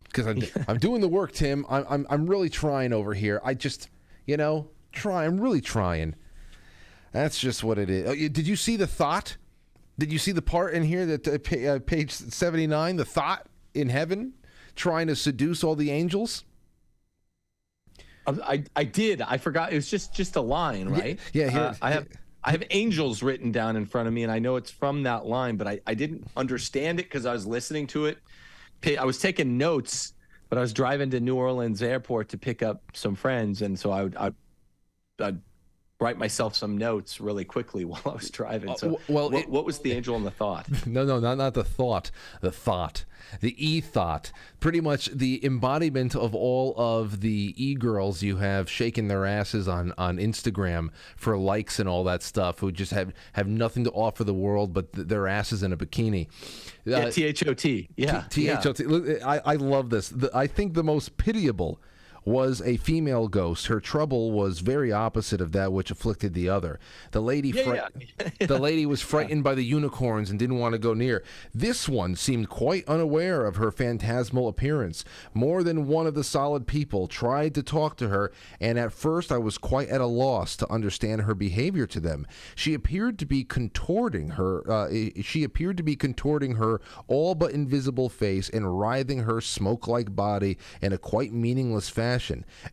Because I'm doing the work, Tim. I'm really trying over here. I just I'm really trying. That's just what it is. Oh, did you see the thought? Did you see the part in here that page 79? The thought in heaven trying to seduce all the angels. I did. I forgot. It was just a line, right? Yeah. Here, I have angels written down in front of me, and I know it's from that line, but I didn't understand it because I was listening to it. I was taking notes, but I was driving to New Orleans airport to pick up some friends, and so I'd write myself some notes really quickly while I was driving. So, what was the angel in the thought? No, not the thought. The thought. The e-thought. Pretty much the embodiment of all of the e-girls you have shaking their asses on Instagram for likes and all that stuff, who just have nothing to offer the world but their asses in a bikini. Yeah, T-H-O-T. Yeah. T-H-O-T. Look, I love this. I think the most pitiable was a female ghost. Her trouble was very opposite of that which afflicted the other. The lady, the lady was frightened by the unicorns and didn't want to go near. This one seemed quite unaware of her phantasmal appearance. More than one of the solid people tried to talk to her, and at first I was quite at a loss to understand her behavior to them. She appeared to be contorting her. All but invisible face and writhing her smoke-like body in a quite meaningless fashion.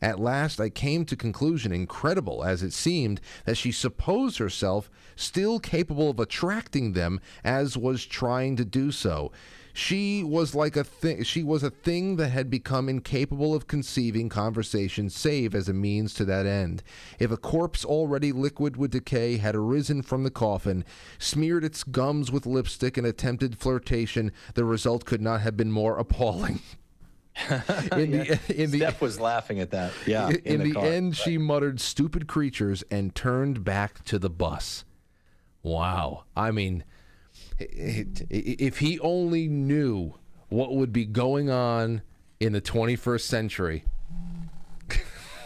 At last I came to conclusion, incredible as it seemed, that she supposed herself still capable of attracting them, as was trying to do so. She was like a thing. She was a thing that had become incapable of conceiving conversation save as a means to that end. If a corpse already liquid with decay had arisen from the coffin, smeared its gums with lipstick, and attempted flirtation, the result could not have been more appalling. Steph was laughing at that. Yeah. In the end, she muttered, "Stupid creatures," and turned back to the bus. Wow. I mean, if he only knew what would be going on in the 21st century.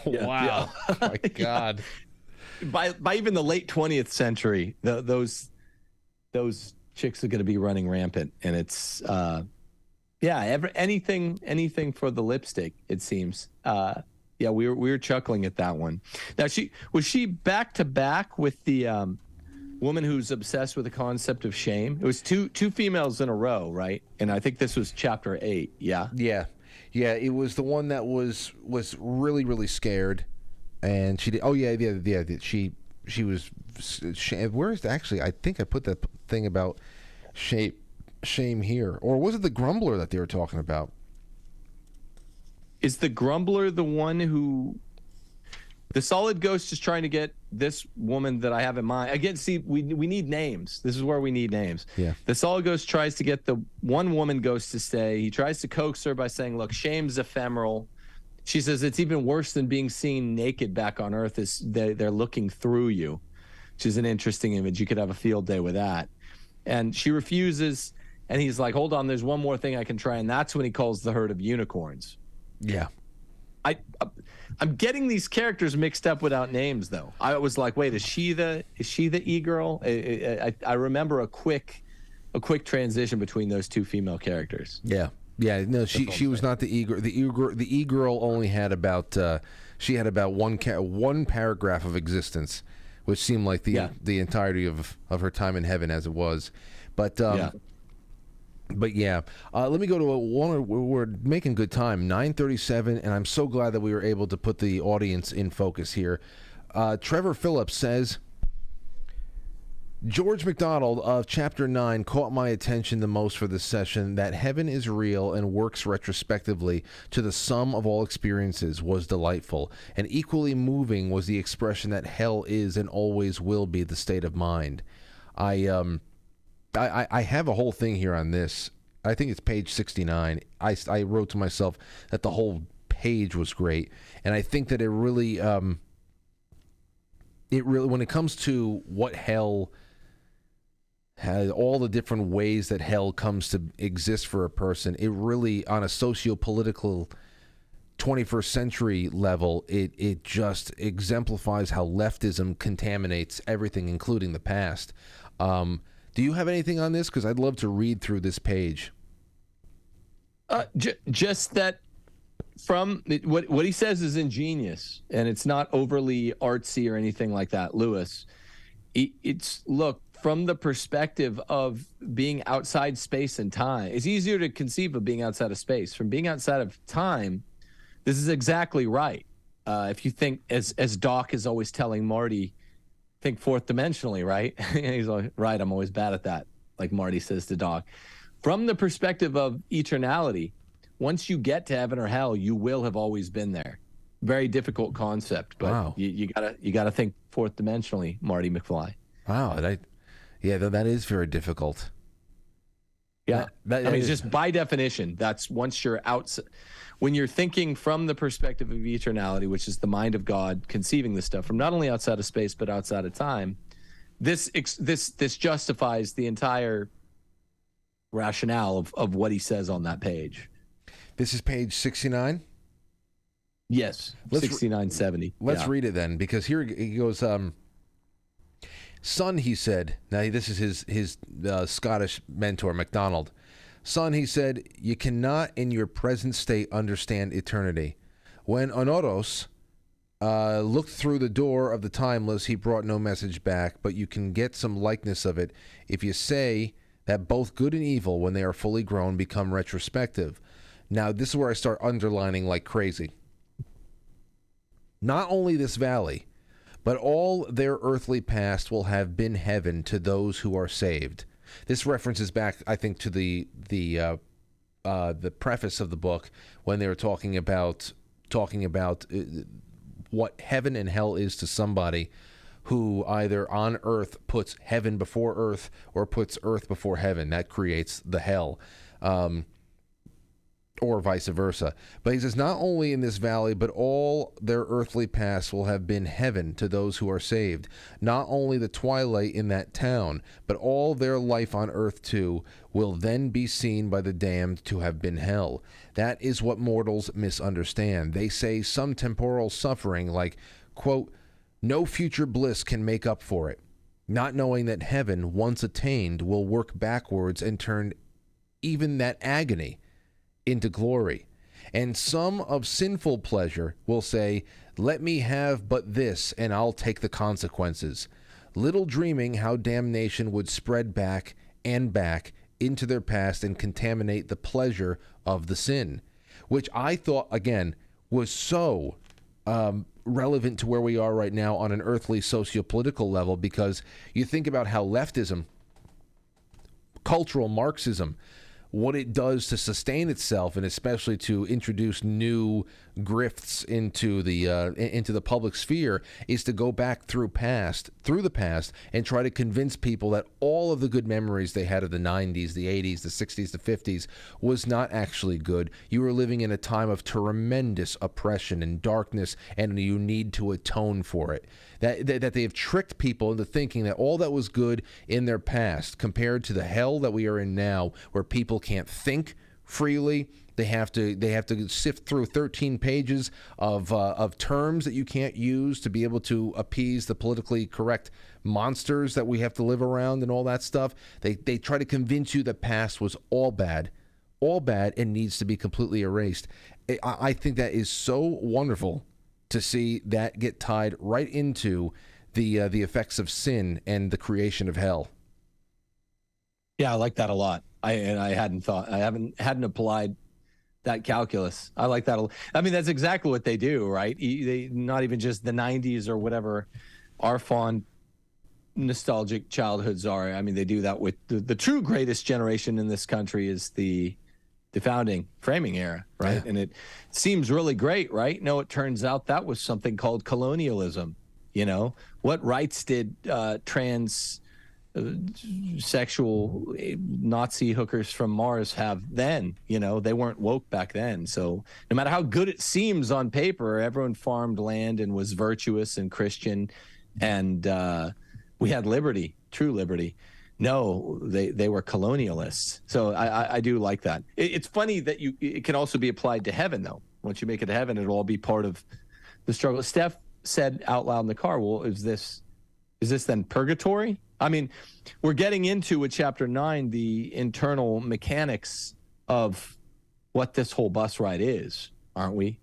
Wow. Oh my God. By even the late 20th century, those chicks are going to be running rampant, and it's anything for the lipstick, it seems. We were chuckling at that one. Now, was she back to back with the woman who's obsessed with the concept of shame? It was two females in a row, right? And I think this was chapter 8. Yeah. Yeah. It was the one that was really, really scared, and she did. Oh yeah. She where's actually, I think I put that thing about shame here, or was it the grumbler that they were talking about? Is the grumbler the one who the solid ghost is trying to get this woman that I have in mind? Again, see, we need names. This is where we need names. Yeah. The solid ghost tries to get the one woman ghost to stay. He tries to coax her by saying, look, shame's ephemeral. She says it's even worse than being seen naked back on Earth. Is they're looking through you, which is an interesting image. You could have a field day with that. And she refuses, and he's like, hold on, there's one more thing I can try. And that's when he calls the herd of unicorns. Yeah. I'm getting these characters mixed up without names, though. I was like, wait, is she the e-girl? I remember a quick transition between those two female characters. Yeah. Yeah, no, she was not the e-girl. The e-girl only had about she had about one paragraph of existence, which seemed like the entirety of her time in heaven as it was. But But yeah, let me go to one. We're making good time. 9:37, and I'm so glad that we were able to put the audience in focus here. Trevor Phillips says, George MacDonald of Chapter 9 caught my attention the most for this session. That heaven is real and works retrospectively to the sum of all experiences was delightful, and equally moving was the expression that hell is and always will be the state of mind. I have a whole thing here on this. I think it's page 69. I wrote to myself that the whole page was great, and I think that it really, when it comes to what hell has, all the different ways that hell comes to exist for a person, it really, on a socio-political 21st century level, it just exemplifies how leftism contaminates everything, including the past. Do you have anything on this? Because I'd love to read through this page. Just that from what he says is ingenious, and it's not overly artsy or anything like that, Lewis. It's, look, from the perspective of being outside space and time, it's easier to conceive of being outside of space. From being outside of time, this is exactly right. If you think, as Doc is always telling Marty, think fourth dimensionally, right? And he's like, right, I'm always bad at that, like Marty says to Doc. From the perspective of eternality, once you get to heaven or hell, you will have always been there. Very difficult concept, but wow. you gotta think fourth dimensionally, Marty McFly. Wow, that is very difficult. Yeah, I mean, just by definition, that's once you're outside. When you're thinking from the perspective of eternality, which is the mind of God conceiving this stuff from not only outside of space but outside of time, this justifies the entire rationale of what he says on that page. This is page 69? Yes, 6970. Let's read it then, because here he goes, son, he said, now this is his Scottish mentor, MacDonald. Son, he said, you cannot in your present state understand eternity. When Onoros looked through the door of the timeless, he brought no message back, but you can get some likeness of it if you say that both good and evil, when they are fully grown, become retrospective. Now, this is where I start underlining like crazy. Not only this valley, but all their earthly past will have been heaven to those who are saved. This references back, I think, to the preface of the book when they were talking about what heaven and hell is to somebody who either on earth puts heaven before earth or puts earth before heaven. That creates the hell. Or vice versa. But he says, not only in this valley, but all their earthly past will have been heaven to those who are saved. Not only the twilight in that town, but all their life on earth too will then be seen by the damned to have been hell. That is what mortals misunderstand. They say some temporal suffering, like, quote, no future bliss can make up for it, not knowing that heaven, once attained, will work backwards and turn even that agony into glory. And some of sinful pleasure will say, let me have but this, and I'll take the consequences, little dreaming how damnation would spread back and back into their past and contaminate the pleasure of the sin, which I thought, again, was so relevant to where we are right now on an earthly socio-political level, because you think about how leftism, cultural Marxism, what it does to sustain itself, and especially to introduce new grifts into the public sphere, is to go back through the past and try to convince people that all of the good memories they had of the 90s, the 80s, the 60s, the 50s was not actually good. You were living in a time of tremendous oppression and darkness, and you need to atone for it. That they have tricked people into thinking that all that was good in their past compared to the hell that we are in now, where people can't think freely. They have to sift through 13 pages of terms that you can't use to be able to appease the politically correct monsters that we have to live around and all that stuff. They try to convince you that past was all bad and needs to be completely erased. I think that is so wonderful to see that get tied right into the effects of sin and the creation of hell. Yeah, I like that a lot. I hadn't applied that calculus. I like that a lot. I mean, that's exactly what they do, right? They not even just the 90s or whatever our fond nostalgic childhoods are. I mean, they do that with the true greatest generation in this country is the founding framing era, right? Yeah. And it seems really great, right? No, it turns out that was something called colonialism. You know, what rights did sexual Nazi hookers from Mars have then? You know, they weren't woke back then. So no matter how good it seems on paper, everyone farmed land and was virtuous and Christian, and we had liberty, true liberty. No, they were colonialists. So I do like that. It's funny that it can also be applied to heaven, though. Once you make it to heaven, it'll all be part of the struggle. Steph said out loud in the car, well, is this then purgatory? I mean, we're getting into with chapter 9 the internal mechanics of what this whole bus ride is, aren't we?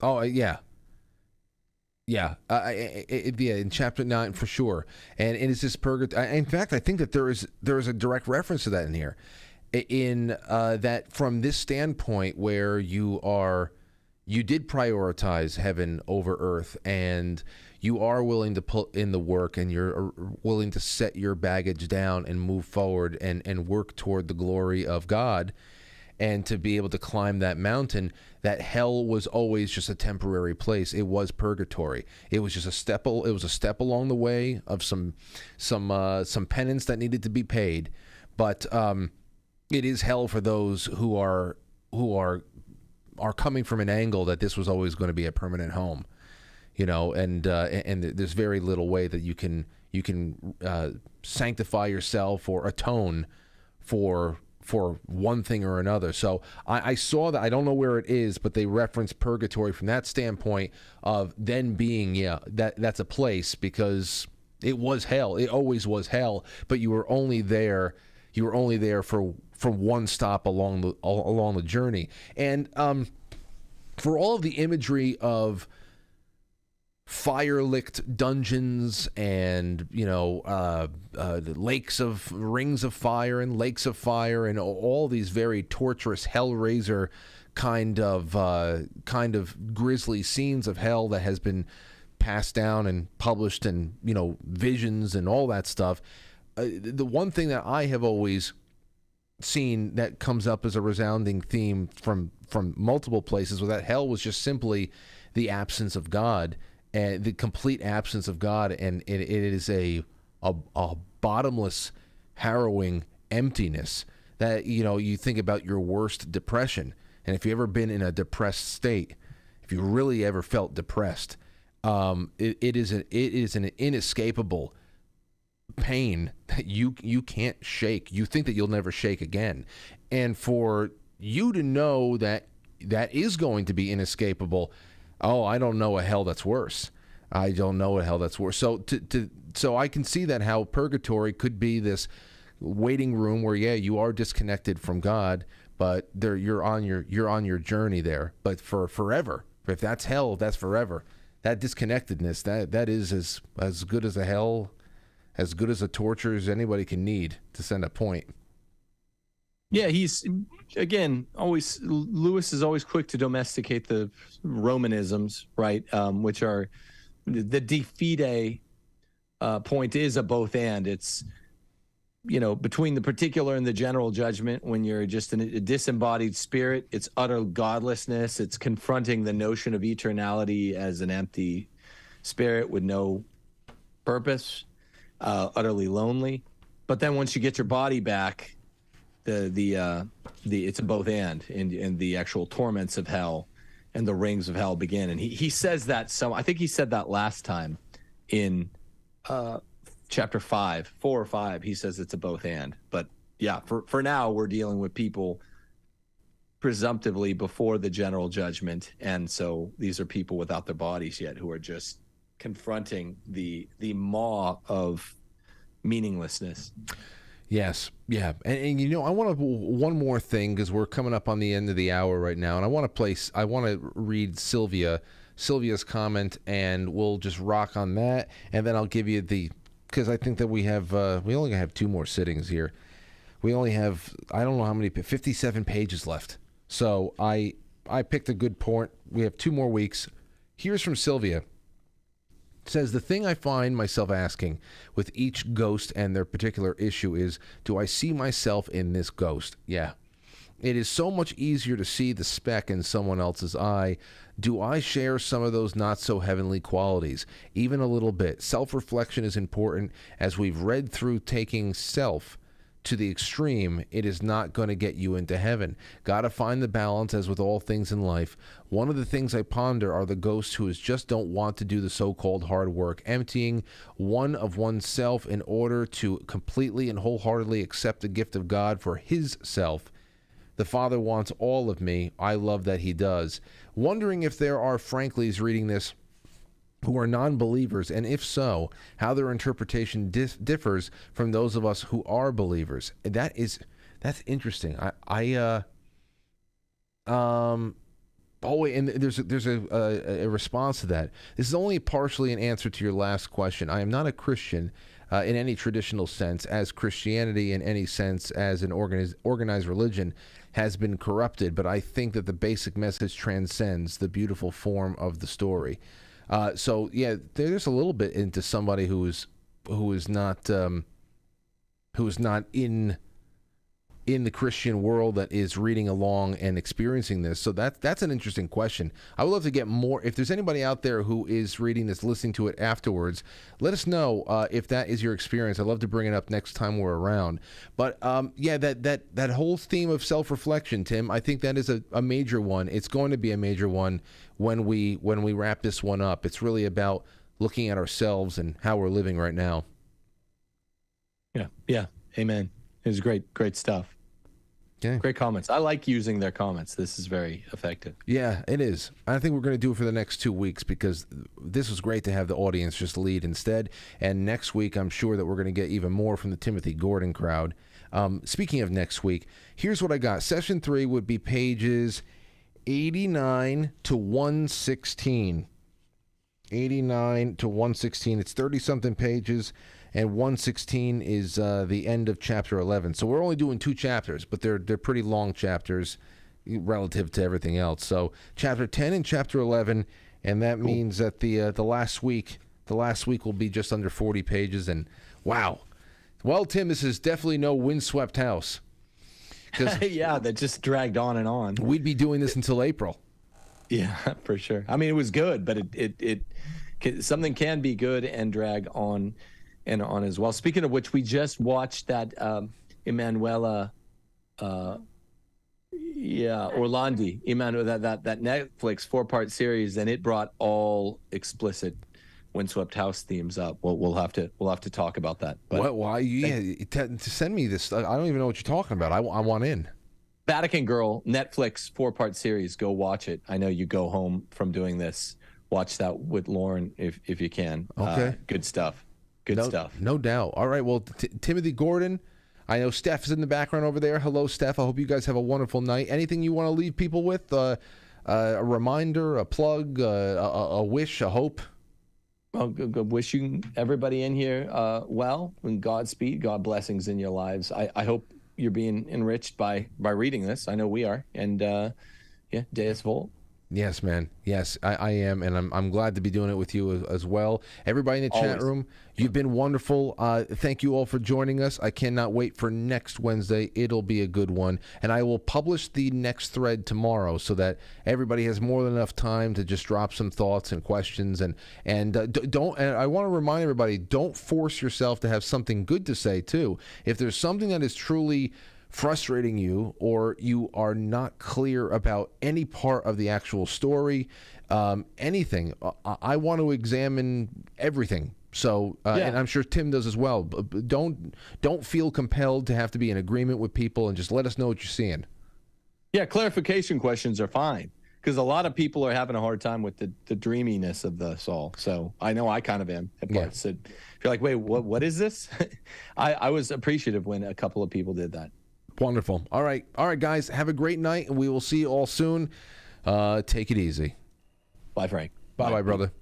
Oh, yeah. Yeah, in chapter 9 for sure, and it is this purgatory. In fact, I think that there is a direct reference to that in here, in that from this standpoint where you did prioritize heaven over earth, and you are willing to put in the work, and you're willing to set your baggage down and move forward and work toward the glory of God, and to be able to climb that mountain. That hell was always just a temporary place. It was purgatory. It was just a step. It was a step along the way of some penance that needed to be paid, but it is hell for those who are coming from an angle that this was always going to be a permanent home, you know. And there's very little way that you can sanctify yourself or atone for one thing or another. So I saw that. I don't know where it is, but they reference purgatory from that standpoint of then being, that's a place, because it was hell. It always was hell, but you were only there for one stop along the journey. And for all of the imagery of fire-licked dungeons and rings of fire and all these very torturous Hellraiser kind of grisly scenes of hell that has been passed down and published, and visions and all that stuff. The one thing that I have always seen that comes up as a resounding theme from multiple places was that hell was just simply the absence of God, and the complete absence of God, and it is a bottomless, harrowing emptiness that, you think about your worst depression, and if you've ever been in a depressed state, if you really ever felt depressed, it is an inescapable pain that you can't shake. You think that you'll never shake again, and for you to know that is going to be inescapable. Oh, I don't know a hell that's worse. I don't know a hell that's worse. So so I can see that how purgatory could be this waiting room where you are disconnected from God, but you're on your journey there. But for forever, if that's hell, that's forever. That disconnectedness, that is as good as a hell, as good as a torture as anybody can need to send a point. Yeah, he's again always Lewis is always quick to domesticate the Romanisms, right? Which are the de fide point is a both and. It's between the particular and the general judgment. When you're just a disembodied spirit, it's utter godlessness. It's confronting the notion of eternality as an empty spirit with no purpose, utterly lonely. But then once you get your body back, the it's a both and the actual torments of hell and the rings of hell begin. And he says that I think he said that last time in chapter 4 or 5. He says it's a both and. But yeah, for now we're dealing with people presumptively before the general judgment, and so these are people without their bodies yet who are just confronting the maw of meaninglessness. Yes, yeah, and I want to one more thing because we're coming up on the end of the hour right now, and I want to read Sylvia's comment, and we'll just rock on that, and then I'll give you because I think that we only have 2 more sittings here. We only have, I don't know how many, 57 pages left. So I picked a good point. We have 2 more weeks. Here's from Sylvia. It says, the thing I find myself asking with each ghost and their particular issue is, do I see myself in this ghost? Yeah. It is so much easier to see the speck in someone else's eye. Do I share some of those not so heavenly qualities? Even a little bit. Self-reflection is important. As we've read through, taking self to the extreme, it is not going to get you into heaven. Gotta find the balance, as with all things in life. One of the things I ponder are the ghosts who just don't want to do the so-called hard work, emptying one of oneself in order to completely and wholeheartedly accept the gift of God for his self. The Father wants all of me. I love that he does. Wondering if there are Franklies reading this who are non-believers, and if so, how their interpretation differs from those of us who are believers. That's interesting. Oh, wait, and there's a response to that. This is only partially an answer to your last question. I am not a Christian in any traditional sense, as Christianity in any sense as an organized religion has been corrupted, but I think that the basic message transcends the beautiful form of the story. So yeah, there's a little bit into somebody who is not in the Christian world that is reading along and experiencing this. So that's an interesting question. I would love to get more. If there's anybody out there who is reading this, listening to it afterwards, let us know if that is your experience. I'd love to bring it up next time we're around. But yeah, that whole theme of self-reflection, Tim, I think that is a major one. It's going to be a major one when we wrap this one up. It's really about looking at ourselves and how we're living right now. Yeah. Amen. It was great stuff. Okay. Great comments. I like using their comments. This is very effective. Yeah, it is. I think we're going to do it for the next 2 weeks because this was great to have the audience just lead instead. And next week, I'm sure that we're going to get even more from the Timothy Gordon crowd. Speaking of next week, here's what I got. Session 3 would be pages 89 to 116. 89 to 116. It's 30-something pages. And 116 is the end of chapter 11. So we're only doing 2 chapters, but they're pretty long chapters relative to everything else. So chapter 10 and chapter 11, and that means that the last week will be just under 40 pages. And wow, well, Tim, this is definitely no windswept house. Yeah, that just dragged on and on. We'd be doing this until April. Yeah, for sure. I mean, it was good, but it something can be good and drag on. And on as well. Speaking of which, we just watched that Emanuela, Orlandi, that Netflix 4-part series, and it brought all explicit Windswept House themes up. We'll have to talk about that. But why? Yeah, send me this. I don't even know what you're talking about. I want in. Vatican Girl, Netflix 4-part series. Go watch it. I know you go home from doing this. Watch that with Lauren if you can. Okay. Good stuff. Good stuff. No doubt. All right. Well, Timothy Gordon, I know Steph is in the background over there. Hello, Steph. I hope you guys have a wonderful night. Anything you want to leave people with? A reminder, a plug, a wish, a hope? Well, wishing everybody in here well and Godspeed, God blessings in your lives. I hope you're being enriched by reading this. I know we are. And yeah, Deus Vult. Yes, man. Yes, I am, and I'm glad to be doing it with you as well. Everybody in the chat room, you've been wonderful. Thank you all for joining us. I cannot wait for next Wednesday. It'll be a good one, and I will publish the next thread tomorrow so that everybody has more than enough time to just drop some thoughts and questions. And don't. And I want to remind everybody, don't force yourself to have something good to say too. If there's something that is truly frustrating you, or you are not clear about any part of the actual story, anything, I want to examine everything. So, and I'm sure Tim does as well. Don't feel compelled to have to be in agreement with people, and just let us know what you're seeing. Yeah, clarification questions are fine, because a lot of people are having a hard time with the dreaminess of this all. So I know I kind of am at parts. So if you're like, wait, what is this? I was appreciative when a couple of people did that. Wonderful. All right, guys. Have a great night, and we will see you all soon. Take it easy. Bye, Frank. Bye, brother.